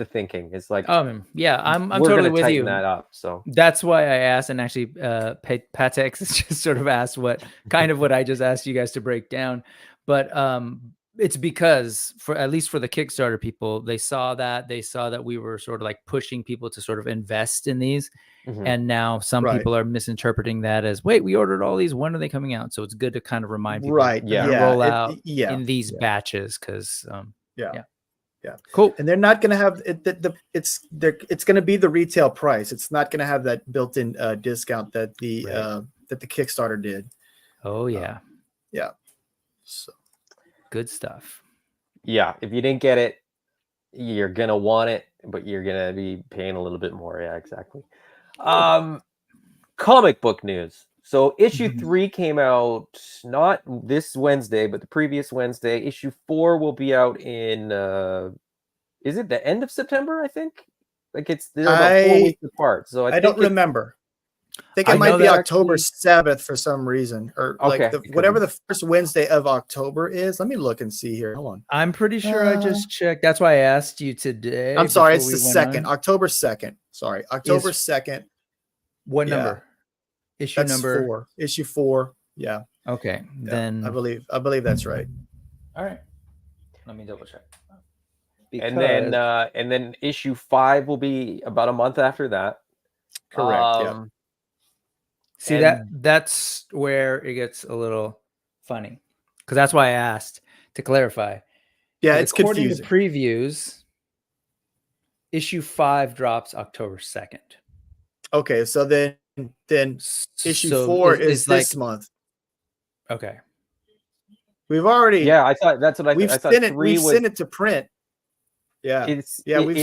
thinking. It's like, yeah, I'm we're totally gonna with tighten you. that up. So that's why I asked, and actually, Patex has just sort of asked what I just asked you guys to break down, but it's because at least for the Kickstarter people, they saw that we were sort of like pushing people to sort of invest in these. And now some people are misinterpreting that as, wait, we ordered all these. When are they coming out? So it's good to kind of remind people, roll out in these batches, because cool. And they're not going to have it. It's going to be the retail price. It's not going to have that built-in discount that the Kickstarter did. Oh yeah, So good stuff. Yeah, if you didn't get it, you're gonna want it, but you're gonna be paying a little bit more. Yeah, exactly. Comic book news. So issue 3 came out not this Wednesday, but the previous Wednesday. Issue 4 will be out in is it the end of September? I think. Like they're about 4 weeks apart. So I don't remember. I think it might be October 7th for some reason, or whatever the first Wednesday of October is. Let me look and see here. Hold on. I'm pretty sure I just checked. That's why I asked you today. I'm sorry, it's the 2nd, October 2nd. Sorry, October 2nd. What number? Issue number 4. Issue 4. Yeah. Okay. Then I believe that's right. All right. Let me double check. And then issue 5 will be about a month after that. Correct. See, that's where it gets a little funny, because that's why I asked to clarify. Yeah, it's confusing. According to previews, issue 5 drops October 2nd. Okay, so then issue 4 is this month. Okay. We've already. Yeah, I thought that's what I thought. We've sent it to print. Yeah, we've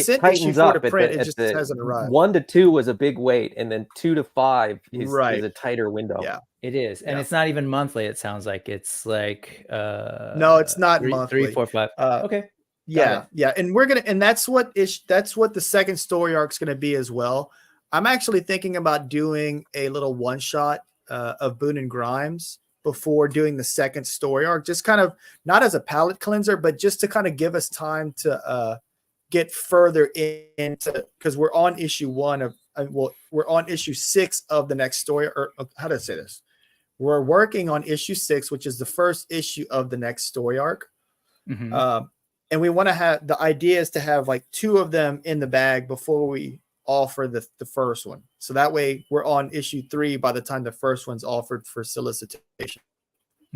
sent issue 4 to print. It just hasn't arrived. 1 to 2 was a big wait, and then 2 to 5 is a tighter window. Yeah, it is, and it's not even monthly. It sounds like it's like no, it's not monthly. 3, 4, 5. Okay. Yeah, and that's what the second story arc is gonna be as well. I'm actually thinking about doing a little one shot of Boone and Grimes before doing the second story arc, just kind of not as a palate cleanser, but just to kind of give us time to get further into, because we're on issue 1 of we're on issue 6 of the next story, or how do I say this? We're working on issue 6, which is the first issue of the next story arc. And we want to have, the idea is to have like 2 of them in the bag before we offer the first one. So that way we're on issue 3 by the time the first one's offered for solicitation.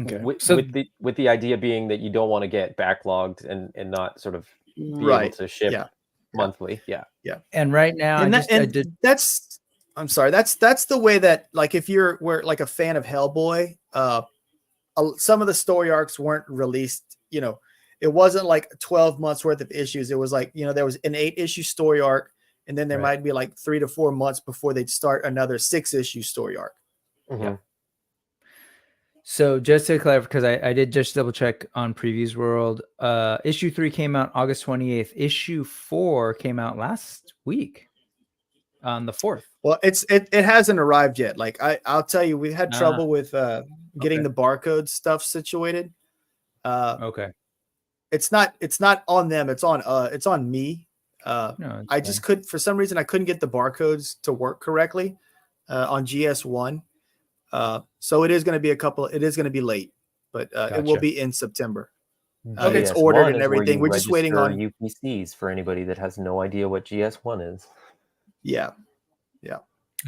Okay. With the idea being that you don't want to get backlogged and not sort of be able to ship monthly. Yeah. And right now, that's I'm sorry. That's the way that, like, if we're like a fan of Hellboy, some of the story arcs weren't released. It wasn't like 12 months worth of issues. It was like, there was an 8-issue story arc, and then there might be like 3 to 4 months before they'd start another 6-issue story arc. Mm-hmm. So just to clarify, because I did just double check on Previews World, issue 3 came out August 28th. Issue 4 came out last week. on the 4th. Well, it hasn't arrived yet. Like I'll tell you, we had trouble with getting the barcode stuff situated. Okay. It's not on them. It's on me. No, I just for some reason I couldn't get the barcodes to work correctly on GS1. So it is going to be late, but it will be in September. It's ordered and everything. We're just waiting on UPCs for anybody that has no idea what GS1 is. Yeah.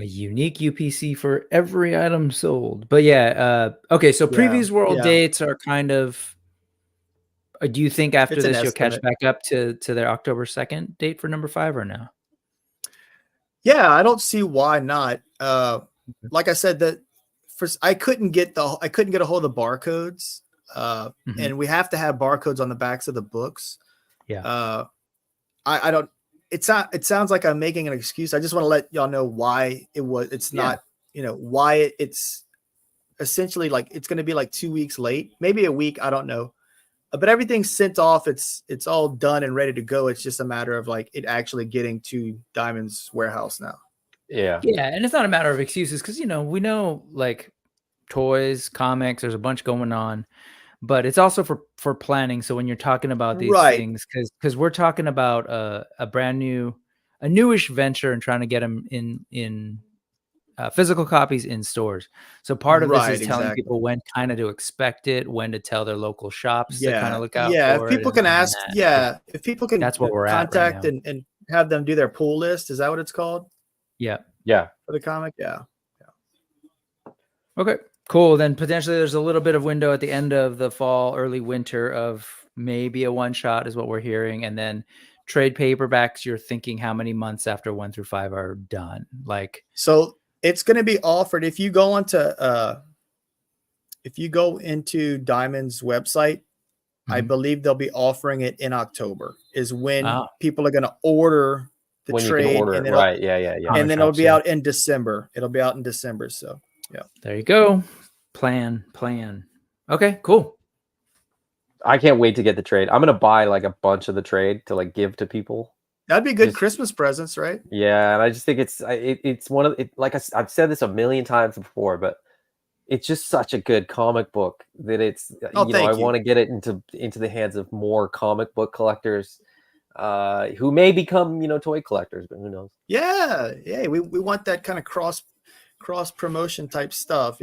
A unique UPC for every item sold. But yeah, okay, so Previews World dates are kind of, do you think after this you'll catch back up to their October 2nd date for number 5 or no? Yeah, I don't see why not. Like I said, that I couldn't get a hold of the barcodes. And we have to have barcodes on the backs of the books. Yeah. I don't. It sounds like I'm making an excuse. I just want to let y'all know why it's not. Why it's essentially like it's going to be like 2 weeks late, maybe a week. I don't know, but everything's sent off. It's all done and ready to go. It's just a matter of like it actually getting to Diamond's warehouse now. Yeah, and it's not a matter of excuses because we know like toys, comics. There's a bunch going on. But it's also for planning. So when you're talking about these things, because we're talking about a newish venture and trying to get them in physical copies in stores. So part of this is telling people when kind of to expect it, when to tell their local shops to kind of look out for if people can ask, if people can that's what we're contact at right and have them do their pull list. Is that what it's called? Yeah. For the comic? Yeah. Okay. Cool. Then potentially there's a little bit of window at the end of the fall, early winter of maybe a one shot is what we're hearing. And then trade paperbacks, you're thinking how many months after 1 through 5 are done? Like, so it's going to be offered if you go into Diamond's website. I believe they'll be offering it in October is when people are going to order the trade. And right. Yeah. And then it'll be out in December. So there you go. Plan. Okay, cool. I can't wait to get the trade. I'm gonna buy like a bunch of the trade to like give to people. That'd be good Christmas presents, right? Yeah, and I just think it's one of like I've said this a million times before, but it's just such a good comic book that it's I want to get it into the hands of more comic book collectors who may become toy collectors, but who knows? Yeah, we want that kind of cross promotion type stuff,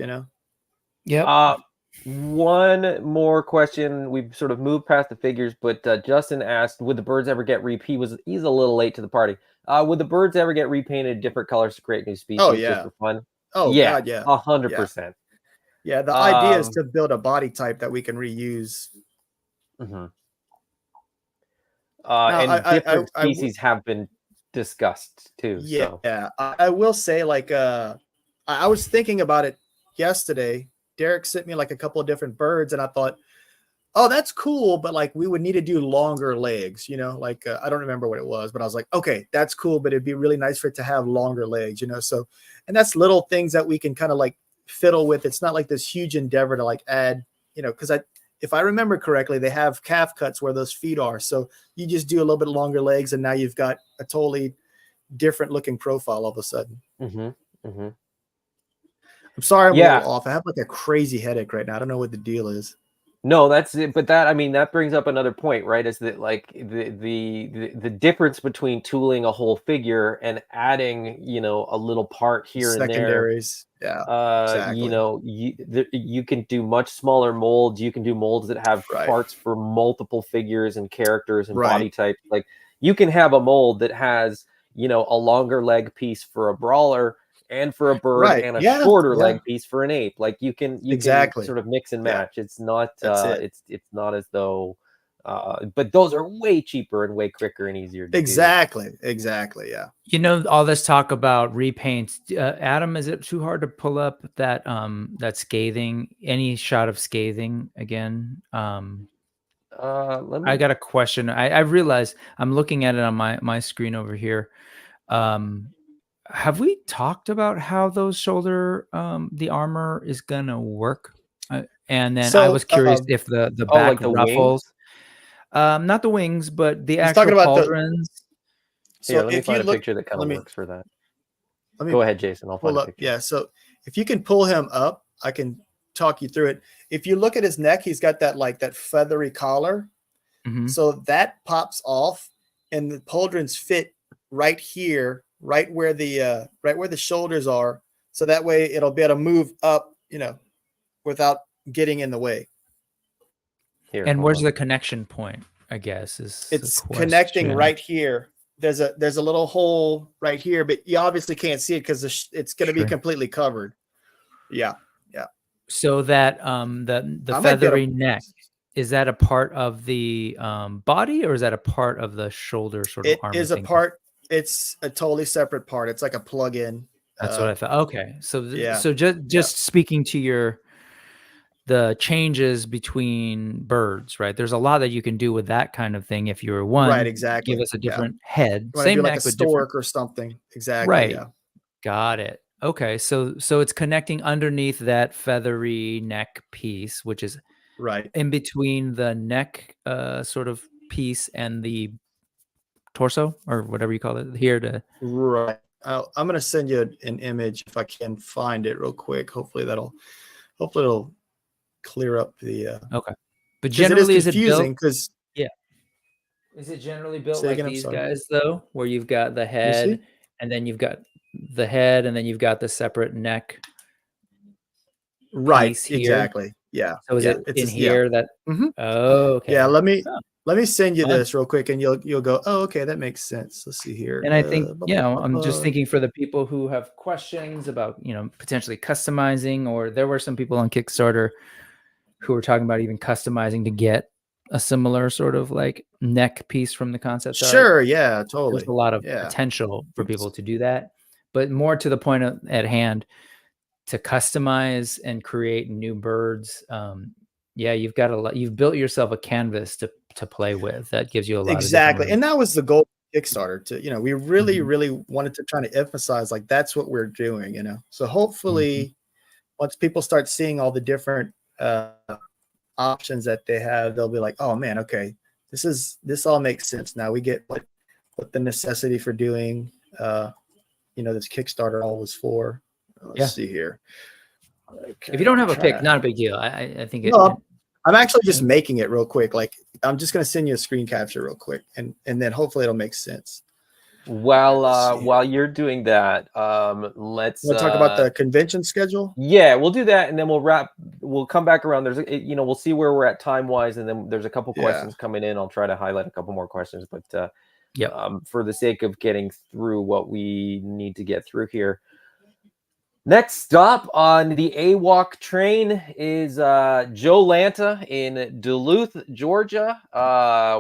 Yeah. One more question. We've sort of moved past the figures, but Justin asked, would the birds ever get he's a little late to the party. Would the birds ever get repainted different colors to create new species just for fun? Oh yeah, God, yeah. 100%. Yeah, the idea is to build a body type that we can reuse. And different species have been discussed too. Yeah. I will say, like, I was thinking about it yesterday. Derek sent me like a couple of different birds, and I thought, oh, that's cool, but like we would need to do longer legs, like I don't remember what it was, but I was like, okay, that's cool, but it'd be really nice for it to have longer legs, so, and that's little things that we can kind of like fiddle with. It's not like this huge endeavor to like add, because if I remember correctly, they have calf cuts where those feet are. So you just do a little bit longer legs, and now you've got a totally different looking profile all of a sudden. I'm sorry, I'm a little off. I have like a crazy headache right now. I don't know what the deal is. No, that's it. But that brings up another point, right? Is that like the difference between tooling a whole figure and adding, a little part here secondaries. And there. Exactly. You can do much smaller molds. You can do molds that have parts for multiple figures and characters and body types. Like you can have a mold that has, a longer leg piece for a brawler and for a bird and a shorter leg piece for an ape. Like you can sort of mix and match. It's not it's not as though but those are way cheaper and way quicker and easier to do. Exactly. Yeah. All this talk about repaints. Adam, is it too hard to pull up that Scathing? Any shot of Scathing again? I got a question. I realized I'm looking at it on my screen over here. Have we talked about how those shoulder, the armor is gonna work? And then I was curious if the back like the ruffles, not the wings, but the actual pauldrons. So let me find a picture that kind of works for that. let me Go ahead, Jason. I'll find pull a up. picture. Yeah. So if you can pull him up, I can talk you through it. If you look at his neck, he's got that like that feathery collar. So that pops off, and the pauldrons fit right here, right where the shoulders are. So that way it'll be able to move up, without getting in the way. Here, And hold where's on. the connection point? I guess is It's the connecting question. right here. There's a little hole right here, but you obviously can't see it because it's going to be completely covered. Yeah. So that the I might be able feathery to- neck, is that a part of the body, or is that a part of the shoulder sort of It armor is a thing? part. It's a totally separate part. It's like a plug-in. That's what I thought. Okay, so yeah. so just speaking to the changes between birds, right? There's a lot that you can do with that kind of thing. If you're Right, exactly. give us a different head, You want to same do like neck, a but different. stork or something. Exactly. Right. Yeah. Got it. Okay, so it's connecting underneath that feathery neck piece, which is Right. in between the neck sort of piece and the torso, or whatever you call it here to. Right. I'm going to send you an image if I can find it real quick. Hopefully it'll clear up the. Okay, but 'cause generally it is is it built? confusing because Is it generally built Say like again, I'm these sorry. guys though, where you've got the you head, see? and then you've got the head, and then you've got the separate neck Right. piece here? Exactly. Yeah. So is yeah. it It's in just, here that? Mhm. Oh, okay. Yeah. Let me Oh, send you fun. this real quick, and you'll go, oh, okay, that makes sense. Let's see here. And I think, Blah, you blah, know, blah, I'm just blah. thinking for the people who have questions about, potentially customizing, or there were some people on Kickstarter who were talking about even customizing to get a similar sort of like neck piece from the concept art. Sure. Yeah. Totally. There's a lot of Yeah. potential for people to do that, but more to the point at hand, to customize and create new birds. Yeah, you've built yourself a canvas to play with that gives you a lot Exactly. of And that was the goal of Kickstarter to, we really, Mhm. really wanted to try to emphasize like that's what we're doing, So hopefully once people start seeing all the different options that they have, they'll be like, oh man, okay, this all makes sense. Now we get what the necessity for doing this Kickstarter all was for. Let's see here. Okay, If you don't have a pick, try- not a big deal. I think No, I'm actually just making it real quick. Like I'm just going to send you a screen capture real quick, and then hopefully it'll make sense. While you're doing that, let's talk about the convention schedule. Yeah, we'll do that, and then we'll come back around. We'll see where we're at time wise, and then there's a couple questions coming in. I'll try to highlight a couple more questions, but for the sake of getting through what we need to get through here. Next stop on the AWOK train is Joe Lanta in Duluth, Georgia.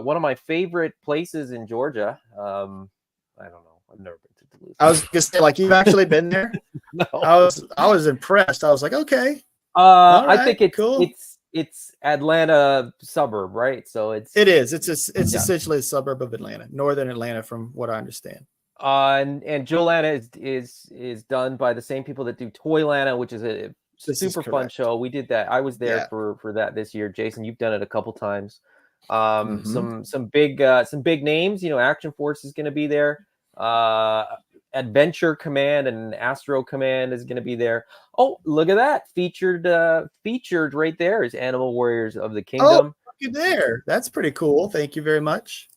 One of my favorite places in Georgia. I don't know. I've never been to Duluth. I was gonna say, like, you've actually been there. No. I was impressed. I was like, okay. I think it's cool. It's Atlanta suburb, right? So it's essentially a suburb of Atlanta, northern Atlanta, from what I understand. And Joe Lanta is done by the same people that do Toylanta, which is a super fun show. We did that. I was there for that this year. Jason, you've done it a couple times. Some big names. Action Force is going to be there. Adventure Command and Astro Command is going to be there. Oh, look at that! Featured right there is Animal Warriors of the Kingdom. Oh, look at there. That's pretty cool. Thank you very much.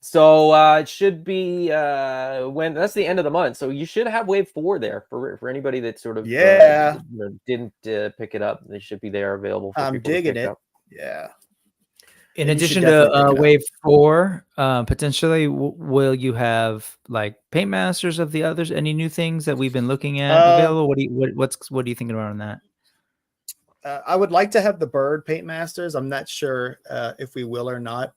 So it should be when that's the end of the month. So you should have Wave 4 there for anybody that sort of didn't pick it up. They should be there available. For I'm people digging to pick it. up. Yeah. In addition to Wave 4, potentially, will you have like paint masters of the others? Any new things that we've been looking at available? What do you think about on that? I would like to have the bird paint masters. I'm not sure if we will or not.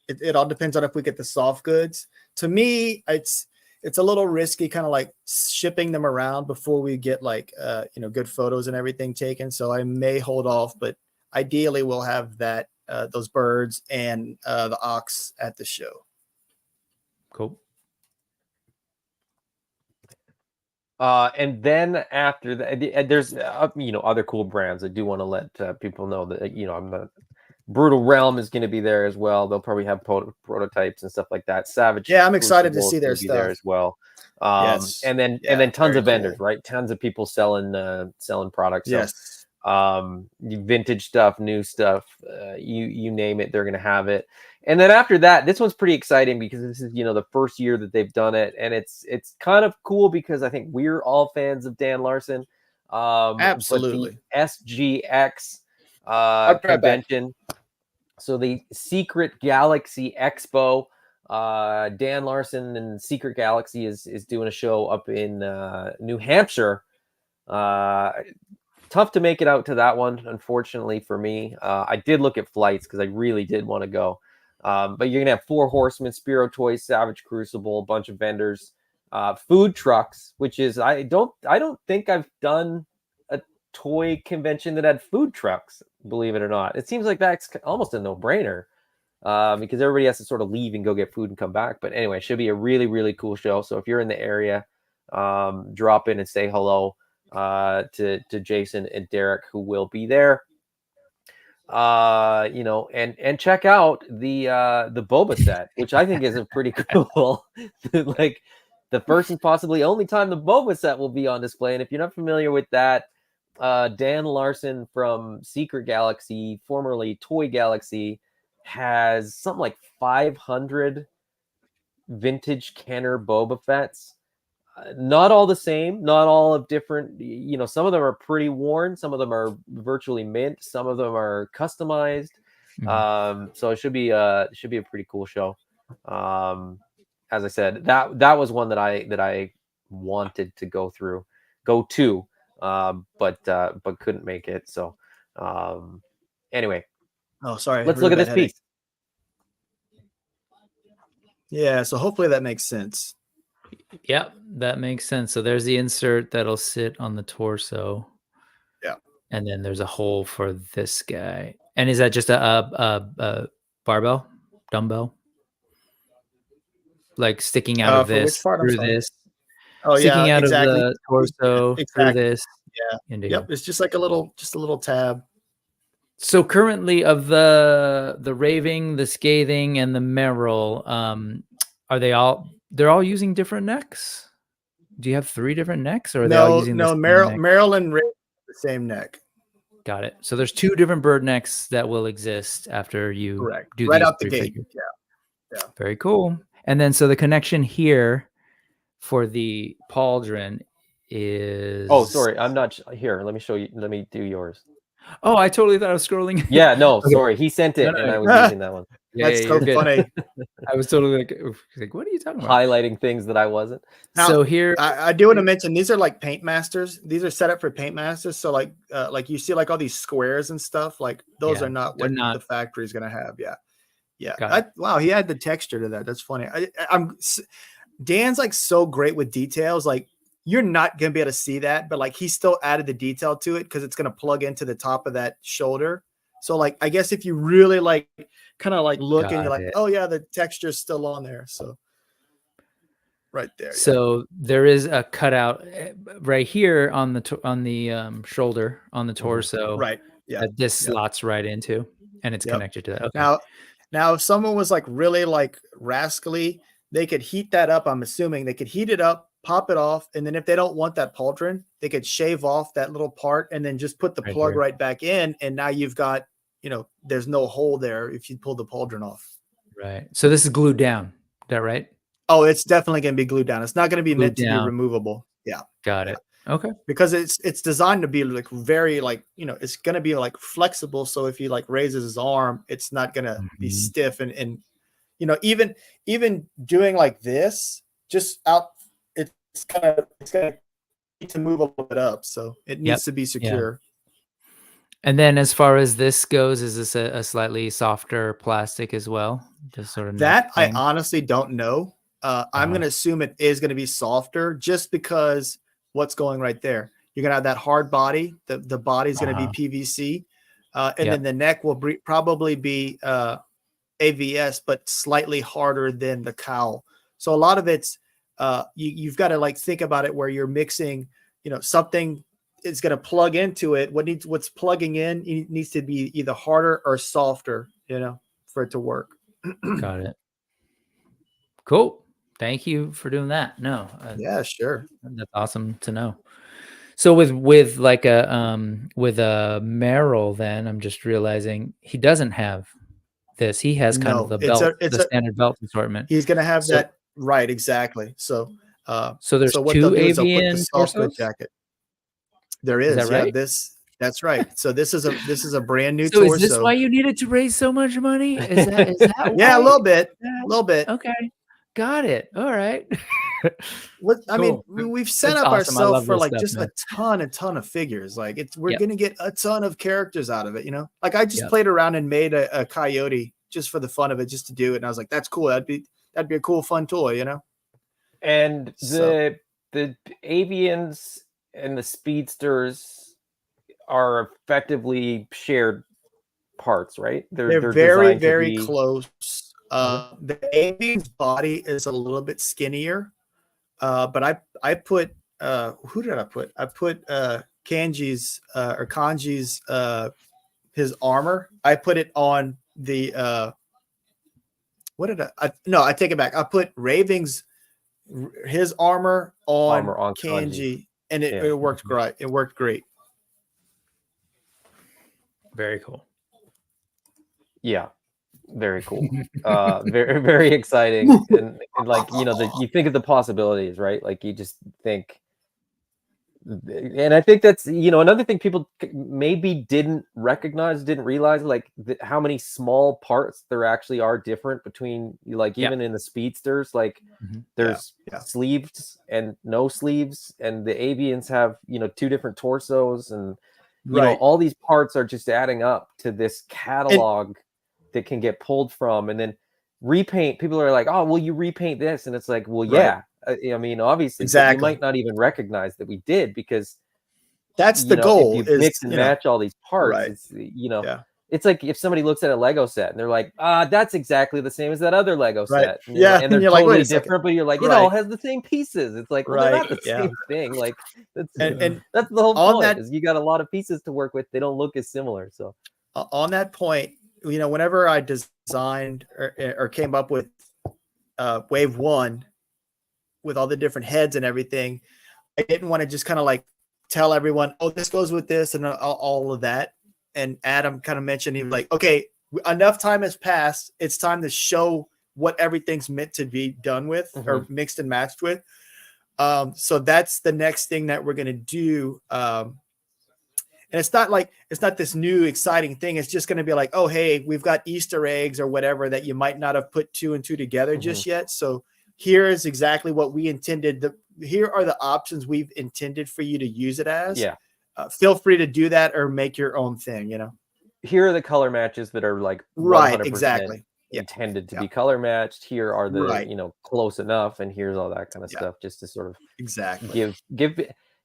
It all depends on if we get the soft goods. To me, it's a little risky, kind of like shipping them around before we get like good photos and everything taken. So I may hold off, but ideally we'll have that those birds and the ox at the show. Cool. And then after that, there's other cool brands. I do want to let people know that I'm the Brutal Realm is going to be there as well. They'll probably have prototypes and stuff like that. Savage. Yeah, I'm excited to see their stuff there as well. Yes. And then tons of vendors, right? Tons of people selling products. Yes. So, vintage stuff, new stuff, you name it, they're gonna have it. And then after that, this one's pretty exciting because this is, the first year that they've done it, and it's kind of cool because I think we're all fans of Dan Larson. Absolutely. But the SGX convention, so the Secret Galaxy Expo, Dan Larson and Secret Galaxy is doing a show up in New Hampshire. Tough to make it out to that one, unfortunately for me. I did look at flights because I really did want to go. But you're gonna have Four Horsemen, Spiro Toys, Savage Crucible, a bunch of vendors, food trucks, which is I don't think I've done a toy convention that had food trucks, believe it or not. It seems like that's almost a no-brainer, because everybody has to sort of leave and go get food and come back. But anyway, it should be a really, really cool show. So if you're in the area, drop in and say hello to Jason and Derek, who will be there. And check out the Boba set, which I think is a pretty cool, like the first and possibly only time the Boba set will be on display. And if you're not familiar with that, Dan Larson from Secret Galaxy, formerly Toy Galaxy, has something like 500 vintage Kenner Boba Fett's. Not all the same, not all of different, some of them are pretty worn, some of them are virtually mint, some of them are customized. So it should be a pretty cool show. As I said, that was one that I wanted to go to, but couldn't make it. So anyway, sorry, let's look at this piece. Yeah, so hopefully that makes sense. Yep, that makes sense. So there's the insert that'll sit on the torso. Yeah. And then there's a hole for this guy. And is that just a barbell, dumbbell? Like sticking out of this through this? Oh, sticking yeah, out exactly. of the torso through this. Yeah. Yep, it's just like a little tab. So currently of the Raving, the Scathing, and the Merrill, are they're all using different necks? Do you have 3 different necks, or are they all using the same neck? Merrill and Ray the same neck. Got it. So there's 2 different bird necks that will exist after you do right these out the gate. figures. Yeah. Very cool. And then so the connection here for the pauldron is... Oh, sorry, I'm not here. Let me show you. Let me do yours. Oh, I totally thought I was scrolling. Yeah, no, sorry. He sent it, and I was using that one. That's so funny. I was totally like, what are you talking about? Highlighting things that I wasn't. Now, so here, I do want to mention, these are like paint masters. These are set up for paint masters. So like you see like all these squares and stuff, like those are not what the factory is going to have. Yeah. Wow. He had the texture to that. That's funny. Dan's like so great with details. Like you're not going to be able to see that, but like he still added the detail to it because it's going to plug into the top of that shoulder. So like, I guess if you really like kind of like look and you're like, oh yeah, the texture's still on there. So right there. So there is a cutout right here on the shoulder on the torso. Right. Yeah. That this slots right into, and it's connected to that. Okay. Now if someone was like really like rascally, they could heat that up. I'm assuming they could heat it up, pop it off, and then if they don't want that pauldron, they could shave off that little part and then just put the plug right back in, and now you've got, there's no hole there if you pull the pauldron off. Right. So this is glued down. Is that right? Oh, it's definitely going to be glued down. It's not going to be meant to be removable. Yeah. Got it. Okay. Because it's designed to be like very like, it's going to be like flexible. So if he like raises his arm, it's not going to be stiff and even doing like this just out, it's going to need to move a little bit up. So it needs to be secure. And then as far as this goes, is this a slightly softer plastic as well? Just sort of that I honestly don't know. I'm going to assume it is going to be softer just because what's going right there. You're going to have that hard body. The body's going to be PVC. And then the neck will probably be AVS, but slightly harder than the cowl. So a lot of it's you've got to like think about it where you're mixing, something is going to plug into it. What's plugging in needs to be either harder or softer, for it to work. Got it. Cool. Thank you for doing that. No, Yeah, sure. that's awesome to know. So with like a Merrill, then I'm just realizing he doesn't have this. He has kind of No, the belt, it's the standard belt assortment. he's gonna have So that right, exactly. So so there's what they'll 2 do is they'll put the Avian soft good torsos. jacket. There Is that is, yeah. right? That's right. So this is a brand new So is this torso. why you needed to raise so much money? Is that Yeah, a why? little bit, a little bit. Okay, got it. All right. What I mean, Cool. we've set That's up awesome. I ourselves love for this like stuff, just man. a ton of figures. Like we're Yep. gonna get a ton of characters out of it, you know. Like I just Yep. played around and made a coyote just for the fun of it, just to do it. And I was like, that's cool. That'd be a cool, fun toy, you know. And So the Avians and the Speedsters are effectively shared parts, right? they're They're very, designed to very be. close. The Avian's body is a little bit skinnier. But I put who did I put? I put Kanji's or Kanji's his armor. I put it on the what did I no, I take it back. I put Raving's his armor on Kanji, and it worked great. It worked great. Very cool. Yeah, very cool. Very, very exciting. And like, you know, you think of the possibilities, right? Like you just think, and I think that's, you know, another thing people maybe didn't realize, like how many small parts there actually are different between, like, even in the Speedsters, like there's sleeves and no sleeves, and the Avians have, you know, 2 different torsos, and you know, all these parts are just adding up to this catalog that can get pulled from. And then repaint, people are like, oh, will you repaint this? And it's like, well, yeah. I mean, obviously, you might not even recognize that we did, because that's the know, goal. if you mix and match all these parts, it's, you know, it's like if somebody looks at a Lego set and they're like, that's exactly the same as that other Lego set. And and they're totally like, different, but you're like, it all has the same pieces. It's like, well, they're not the same thing. Like that's the whole point, is you got a lot of pieces to work with. They don't look as similar. So on that point, you know, whenever I designed or came up with wave 1 with all the different heads and everything, I didn't want to just kind of like tell everyone, oh, this goes with this and all of that. And Adam kind of mentioned, he was like, okay, enough time has passed. It's time to show what everything's meant to be done with or mixed and matched with. So that's the next thing that we're going to do. And it's not this new exciting thing. It's just going to be like, oh, hey, we've got Easter eggs or whatever that you might not have put 2 and 2 together just yet. So here is exactly what we intended. Here are the options we've intended for you to use it as. Yeah. Feel free to do that or make your own thing, you know. Here are the color matches that are like 100% intended to be color matched. Here are the, you know, close enough, and here's all that kind of stuff, just to sort of give.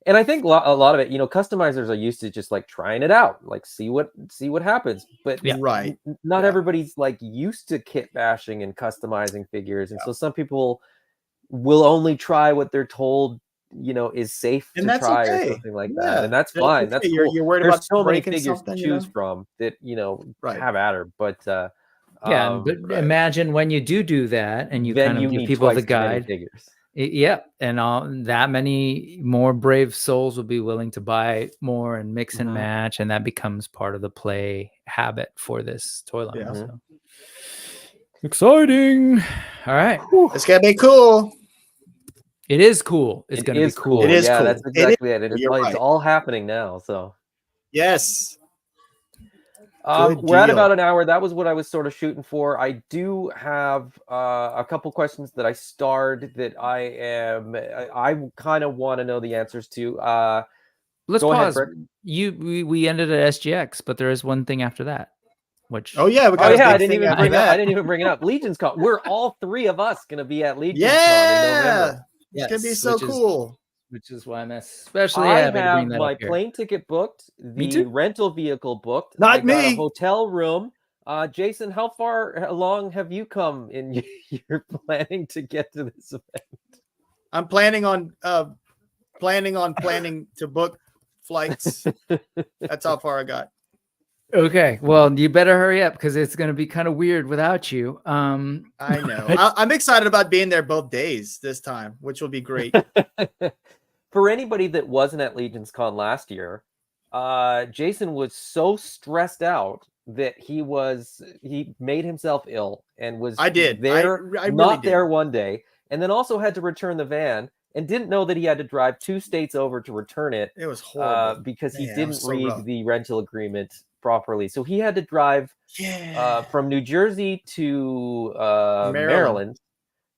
And I think a lot of it, you know, customizers are used to just like trying it out, like see what happens. But not everybody's like used to kit bashing and customizing figures, and so some people will only try what they're told, you know, is safe to try or something like that, and that's fine. That's cool. You're worried There's about so many figures to choose from that, you know, have at her. But but imagine when you do that, and you kind of give people the guide. Figures. And all that many more brave souls will be willing to buy more and mix and match, and that becomes part of the play habit for this toy line. So. Exciting! All right, it's gonna be cool. It is cool. It's gonna be cool. It is cool. That's exactly it. It's all happening now. So yes. We're at about an hour. That was what I was sort of shooting for. I do have a couple questions that I starred that I kind of want to know the answers to. Let's pause. We ended at SGX, but there is one thing after that. Which I didn't even bring it up. Legion's Con. We're all 3 of us gonna be at Legion's Con in November. It's gonna be so cool. Which is why I'm especially happy to bring that my up here. plane ticket booked, the rental vehicle booked. Not I me. got a hotel room. Jason, how far along have you come in your planning to get to this event? I'm planning on planning to book flights. That's how far I got. Okay, well, you better hurry up because it's going to be kind of weird without you. I know. I'm excited about being there both days this time, which will be great. For anybody that wasn't at Legion's Con last year, Jason was so stressed out that he made himself ill and was there, I really not did. there one day, and then also had to return the van and didn't know that he had to drive 2 states over to return it. It was horrible because he Man, didn't so read rough. the rental agreement properly. So he had to drive from New Jersey to Maryland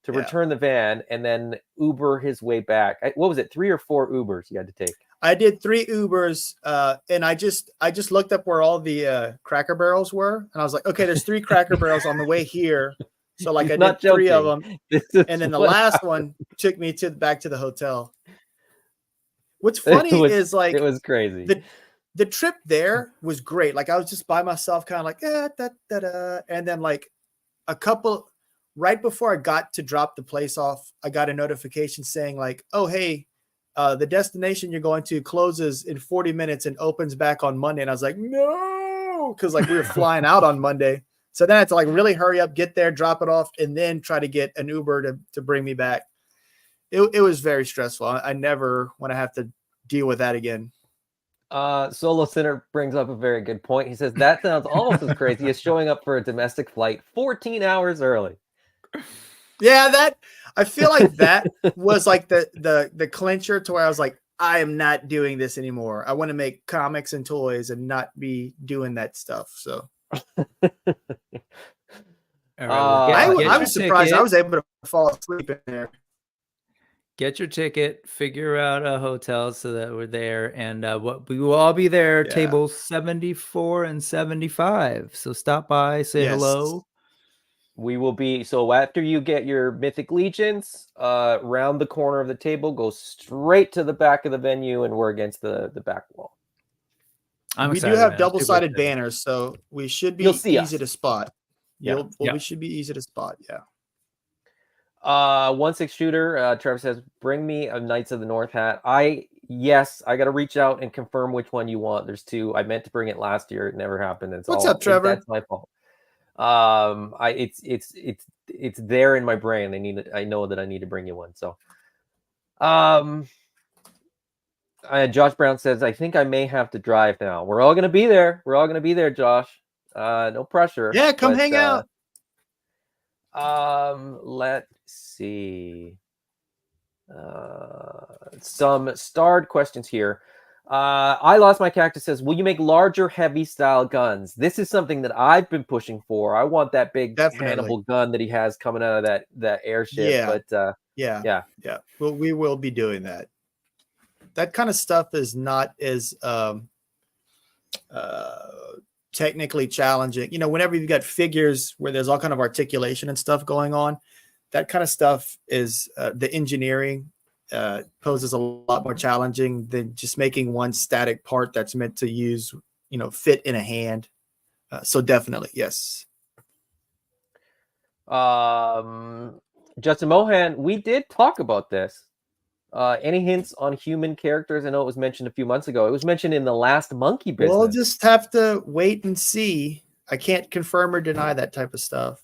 to return the van and then Uber his way back. What was it? 3 or 4 Ubers you had to take? I did 3 Ubers, and I just looked up where all the Cracker Barrels were, and I was like, okay, there's 3 Cracker Barrels on the way here. So like I did 3 of them, and then the last one took me back to the hotel. What's funny is like it was crazy. The trip there was great. Like I was just by myself, kind of like and then like a couple right before I got to drop the place off, I got a notification saying like, oh hey, the destination you're going to closes in 40 minutes and opens back on Monday. And I was like, no, because like we were flying out on Monday. So then I had to like really hurry up, get there, drop it off, and then try to get an Uber to bring me back. It was very stressful. I never want to have to deal with that again. Solo Sinner brings up a very good point. He says that sounds almost as crazy as showing up for a domestic flight 14 hours early. Yeah, I feel like that was like the clincher to where I was like, I am not doing this anymore. I want to make comics and toys and not be doing that stuff. So I was surprised I was able to fall asleep in there. Get your ticket, figure out a hotel so that we're there, and we will all be there, tables 74 and 75. So stop by, say hello. We will be, so after you get your Mythic Legions, round the corner of the table, go straight to the back of the venue, and we're against the back wall. We do have double-sided banners, so we should be easy to spot. We should be easy to spot, 1/6 shooter, Trevor says, bring me a Knights of the North hat. I got to reach out and confirm which one you want. There's 2. I meant to bring it last year. It never happened. What's up, Trevor? That's my fault. It's there in my brain. I know that I need to bring you one. So, Josh Brown says, I think I may have to drive now. We're all going to be there. Josh. No pressure. Yeah, come hang out. Let's see. Some starred questions here. I Lost My Cactus says, will you make larger, heavy style guns? This is something that I've been pushing for. I want that big Hannibal gun that he has coming out of that airship. Yeah. Well, we will be doing that. That kind of stuff is not as technically challenging. You know, whenever you've got figures where there's all kind of articulation and stuff going on, that kind of stuff is the engineering poses a lot more challenging than just making one static part that's meant to use, fit in a hand. So definitely, yes. Justin Mohan, we did talk about this. Any hints on human characters? I know it was mentioned a few months ago. It was mentioned in the last Monkey Business. We'll just have to wait and see. I can't confirm or deny that type of stuff.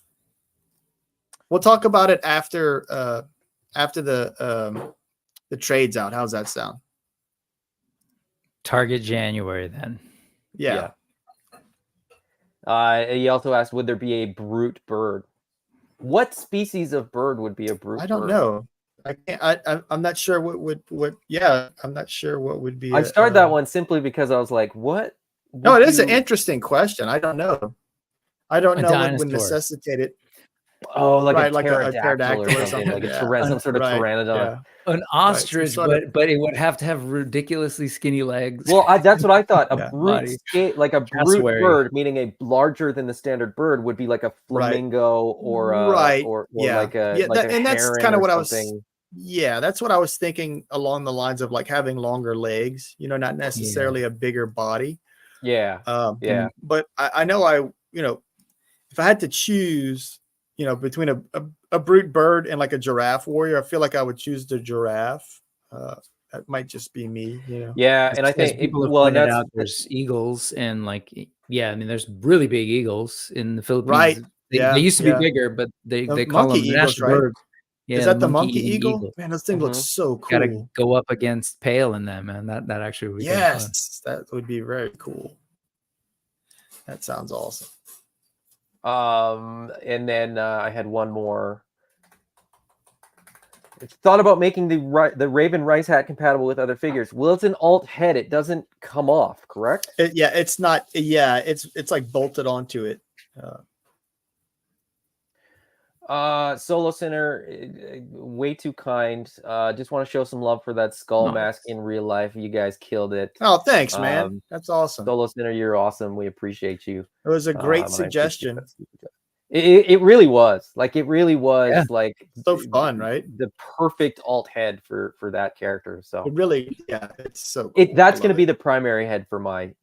We'll talk about it after the trade's out. How's that sound? Target January then. Yeah. He also asked, would there be a brute bird? What species of bird would be a brute bird? I don't know. I can't. I'm not sure I'm not sure what would be. I started that one simply because I was like, "What?" No, it is an interesting question. I don't know. I don't know what would necessitate it. Oh, like a pterodactyl or something, like some sort of pteranodon. Yeah. An ostrich, but it would have to have ridiculously skinny legs. Well, that's what I thought. A brute, like a brute bird, meaning a larger than the standard bird, would be like a flamingo or like a and that's kind of what I was. Something. Yeah, that's what I was thinking along the lines of like having longer legs. Not necessarily a bigger body. Yeah. But I know if I had to choose. Between a brute bird and like a giraffe warrior, I feel like I would choose the giraffe. That might just be me, you know. Yeah, and I As think people have well, and pointed that's out, there's eagles and like, yeah, I mean, there's really big eagles in the Philippines. Right. They Yeah. used to Yeah. be bigger, but they The call monkey them eagles, national right? birds. Yeah, Is the that the monkey monkey-eating eagle? eagle. Man, those things look so Got to cool. go up against Pale in them, man. That actually would be kind of fun. Yes, that would be very cool. That sounds awesome. And then I had one more. It's thought about making the Raven Rice hat compatible with other figures. Well, it's an alt head. It doesn't come off, correct? Yeah, it's not. Yeah, it's like bolted onto it. Solo Sinner, way too kind. Just want to show some love for that skull mask in real life. You guys killed it. Oh, thanks, man. That's awesome. Solo Sinner, you're awesome. We appreciate you. It was a great suggestion. It really was. Like, it really was like so fun, right? The perfect alt head for that character. So it really, yeah, it's so cool. That's gonna be the primary head for my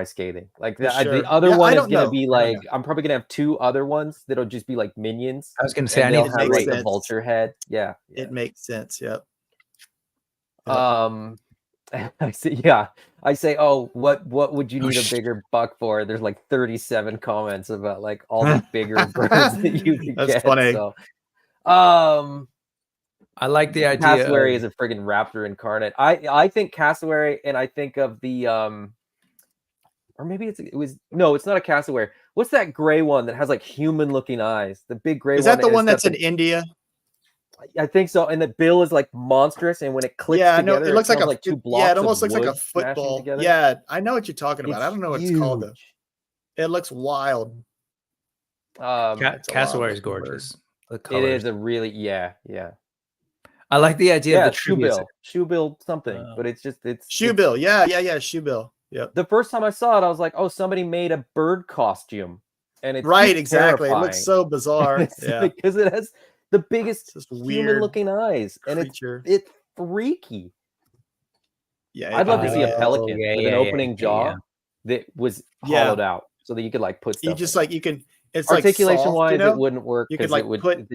Scathing. Like the other one is gonna be like, I'm probably gonna have 2 other ones that'll just be like minions. I was gonna say I need to have like the Vulture head. Yeah. It makes sense. Yep. I say, oh, what would you need a bigger buck for? There's like 37 comments about like all the bigger birds that you can get. Funny. So, I like the idea. Cassowary is a friggin' raptor incarnate. I think Cassowary, and I think of the or maybe it's not a Cassowary. What's that gray one that has like human looking eyes? The big gray one. Is that the one that's in India? I think so. And the bill is like monstrous, and when it clicks together, it looks like 2 blocks. Yeah, it almost looks like a football. Yeah, I know what you're talking about. It's I don't know what huge. it's called though. It looks wild. Cassowary is gorgeous. It is a really I like the idea of the shoe bill something, but it's shoe bill. Yeah, shoe bill. Yep. The first time I saw it, I was like, oh, somebody made a bird costume, and it's right, exactly. Terrifying. It looks so bizarre. Yeah, because it has the biggest human-looking eyes, and it's freaky. Yeah, I'd love to see a pelican with an opening jaw that was hollowed out, so that you could like put stuff. You just like you can. It's articulation-wise, like soft, it wouldn't work. You could like put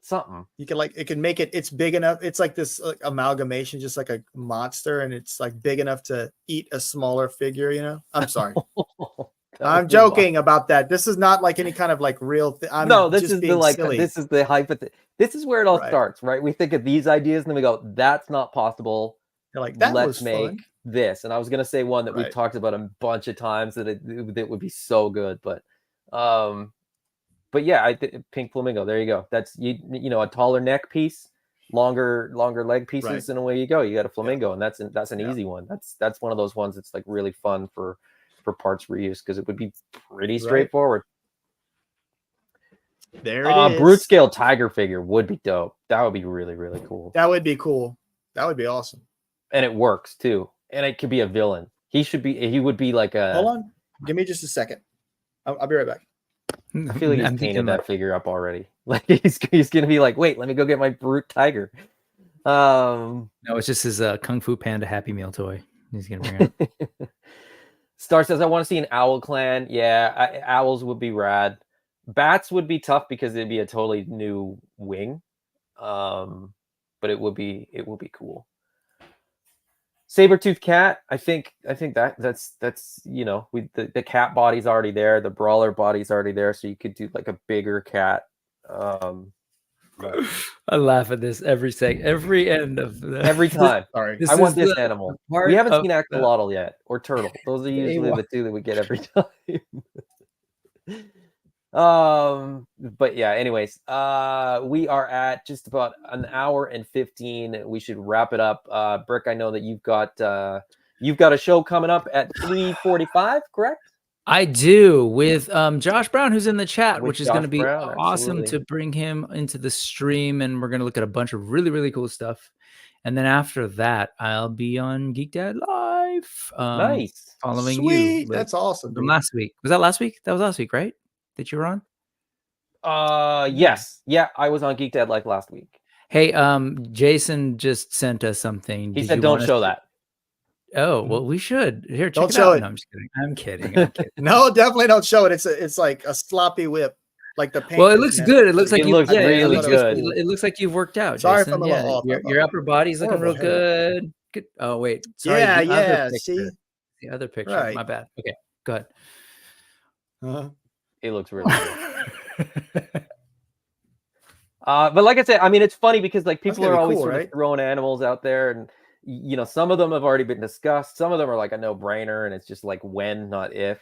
something. You can like it can make it. It's big enough. It's like this amalgamation, just like a monster, and it's like big enough to eat a smaller figure. You know. I'm sorry. I'm joking about that. This is not like any kind of like real thing. No, this is the hypothetical. This is where it all starts, right? We think of these ideas and then we go, that's not possible. You're like, let's make this. And I was gonna say one that we've talked about a bunch of times that would be so good, but yeah, pink flamingo. There you go. That's you know, a taller neck piece, longer leg pieces, and away you go. You got a flamingo, and that's an easy one. That's one of those ones that's like really fun for parts reuse because it would be pretty straightforward. There it is. Brute scale tiger figure would be dope. That would be really, really cool. That would be cool. That would be awesome. And it works too. And it could be a villain. He would be like a. Hold on. Give me just a second. I'll be right back. I feel like he's painted that figure up already. Like he's gonna be like, wait, let me go get my brute tiger. No, it's just his Kung Fu Panda Happy Meal toy. He's gonna bring it. Star says, I want to see an owl clan. Yeah, owls would be rad. Bats would be tough because it'd be a totally new wing. But it would be cool. Saber-tooth cat, I think that's you know, the cat body's already there, the brawler body's already there, so you could do like a bigger cat. I laugh at this every end of every time. Sorry, I want this animal. We haven't seen axolotl yet, or turtle. Those are usually the 2 that we get every time. But yeah, anyways, we are at just about an hour and 15. We should wrap it up. Brick, I know that you've got a show coming up at 3:45, correct? I do, with Josh Brown, who's in the chat, which is going to be awesome. Absolutely. To bring him into the stream, and we're going to look at a bunch of really, really cool stuff. And then after that, I'll be on Geek Dad Live. Nice. Following Sweet. you. That's awesome. From last week. Was that last week? That was last week, right? That you were on? Yes. Yeah, I was on Geek Dad like last week. Hey, Jason just sent us something. He said, don't show that. Oh, well, we should. Here, check Don't it show out. it. No, I'm just kidding. I'm kidding. No, definitely don't show it. It's like a sloppy whip. Like the paint. Well, it looks good. It looks like It you. looks Yeah, really it good. looks like you've worked out. Sorry if Jason. I'm a Yeah, little off. your upper body's looking real Horrible hair. good. Good. Oh wait, sorry. Yeah, The other yeah. picture. See, The other picture. Right. My bad. Okay, go ahead. It looks really good. But like I said, I mean, it's funny because like people are always sort of throwing animals out there, and you know, some of them have already been discussed. Some of them are like a no-brainer, and it's just like when, not if.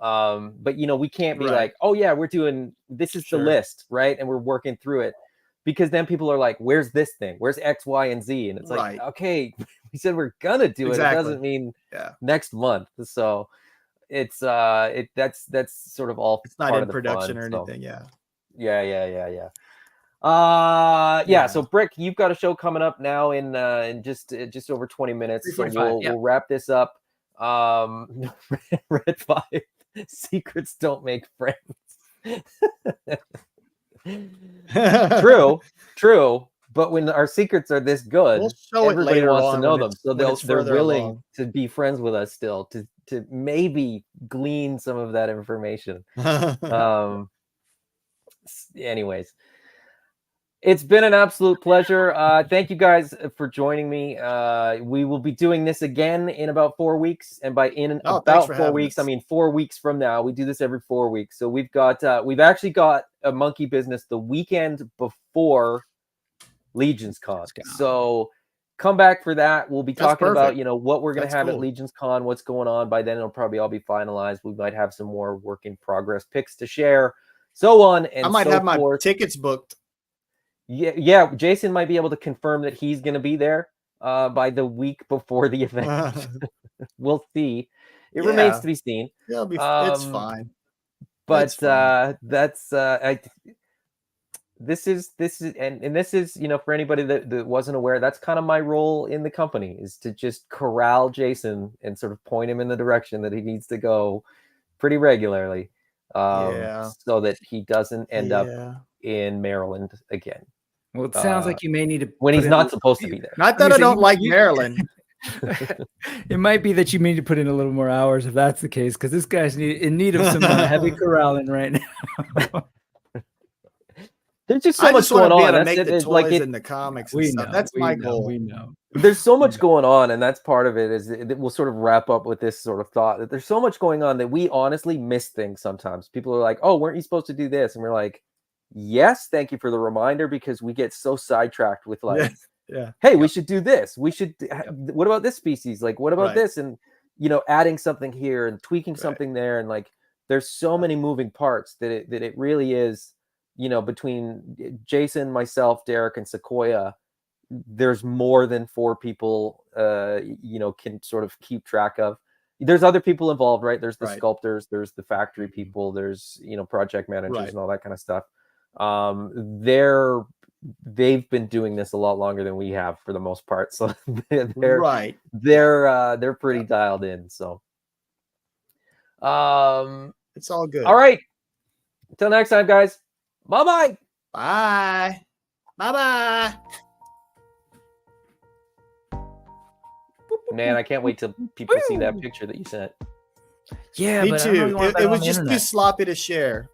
But you know, we can't be like, oh yeah, we're doing this is the list, right? And we're working through it, because then people are like, where's this thing? Where's X, Y, and Z? And it's like, okay, we said we're gonna do it. It doesn't mean next month. So it's that's sort of all. It's not in production or anything. Yeah. So Brick, you've got a show coming up now in just over 20 minutes. So we'll wrap this up. Red 5, secrets don't make friends. True. But when our secrets are this good, everybody wants to know them. So they're willing to be friends with us still to maybe glean some of that information. Anyways, it's been an absolute pleasure. Thank you guys for joining me. We will be doing this again in about 4 weeks, and by about 4 weeks, I mean 4 weeks from now. We do this every 4 weeks, so we've actually got a monkey business the weekend before Legion's Con. So come back for that. We'll be talking about what we're going to have at Legion's Con, what's going on. By then, it'll probably all be finalized. We might have some more work in progress picks to share, so on and so forth. I might have my tickets booked. Yeah. Jason might be able to confirm that he's going to be there by the week before the event. We'll see. It remains to be seen. It's fine. But this is for anybody that wasn't aware, that's kind of my role in the company, is to just corral Jason and sort of point him in the direction that he needs to go pretty regularly, so that he doesn't end up in Maryland again. Well, it sounds like you may need to when he's not supposed to be there. Not that I don't like Maryland. It might be that you need to put in a little more hours if that's the case, because this guy's in need of some heavy corralling right now. There's just so much going on. To make the toys and the comics and stuff. That's my goal. We know. There's so much going on, and that's part of it. Is we'll sort of wrap up with this sort of thought that there's so much going on that we honestly miss things sometimes. People are like, "Oh, weren't you supposed to do this?" And we're like, "Yes, thank you for the reminder," because we get so sidetracked with like, "Hey, we should do this. We should. What about this species? Like, what about this?" And adding something here and tweaking something there, and like, there's so many moving parts that it really is. Between Jason, myself, Derek, and Sequoia, there's more than 4 people, can sort of keep track of. There's other people involved, right? There's the sculptors, there's the factory people, there's, project managers and all that kind of stuff. They've been doing this a lot longer than we have for the most part. So they're pretty dialed in. So, it's all good. All right. Until next time, guys. Bye-bye. Bye. Bye-bye. Man, I can't wait till people see that picture that you sent. Yeah, me too. It was just too sloppy to share.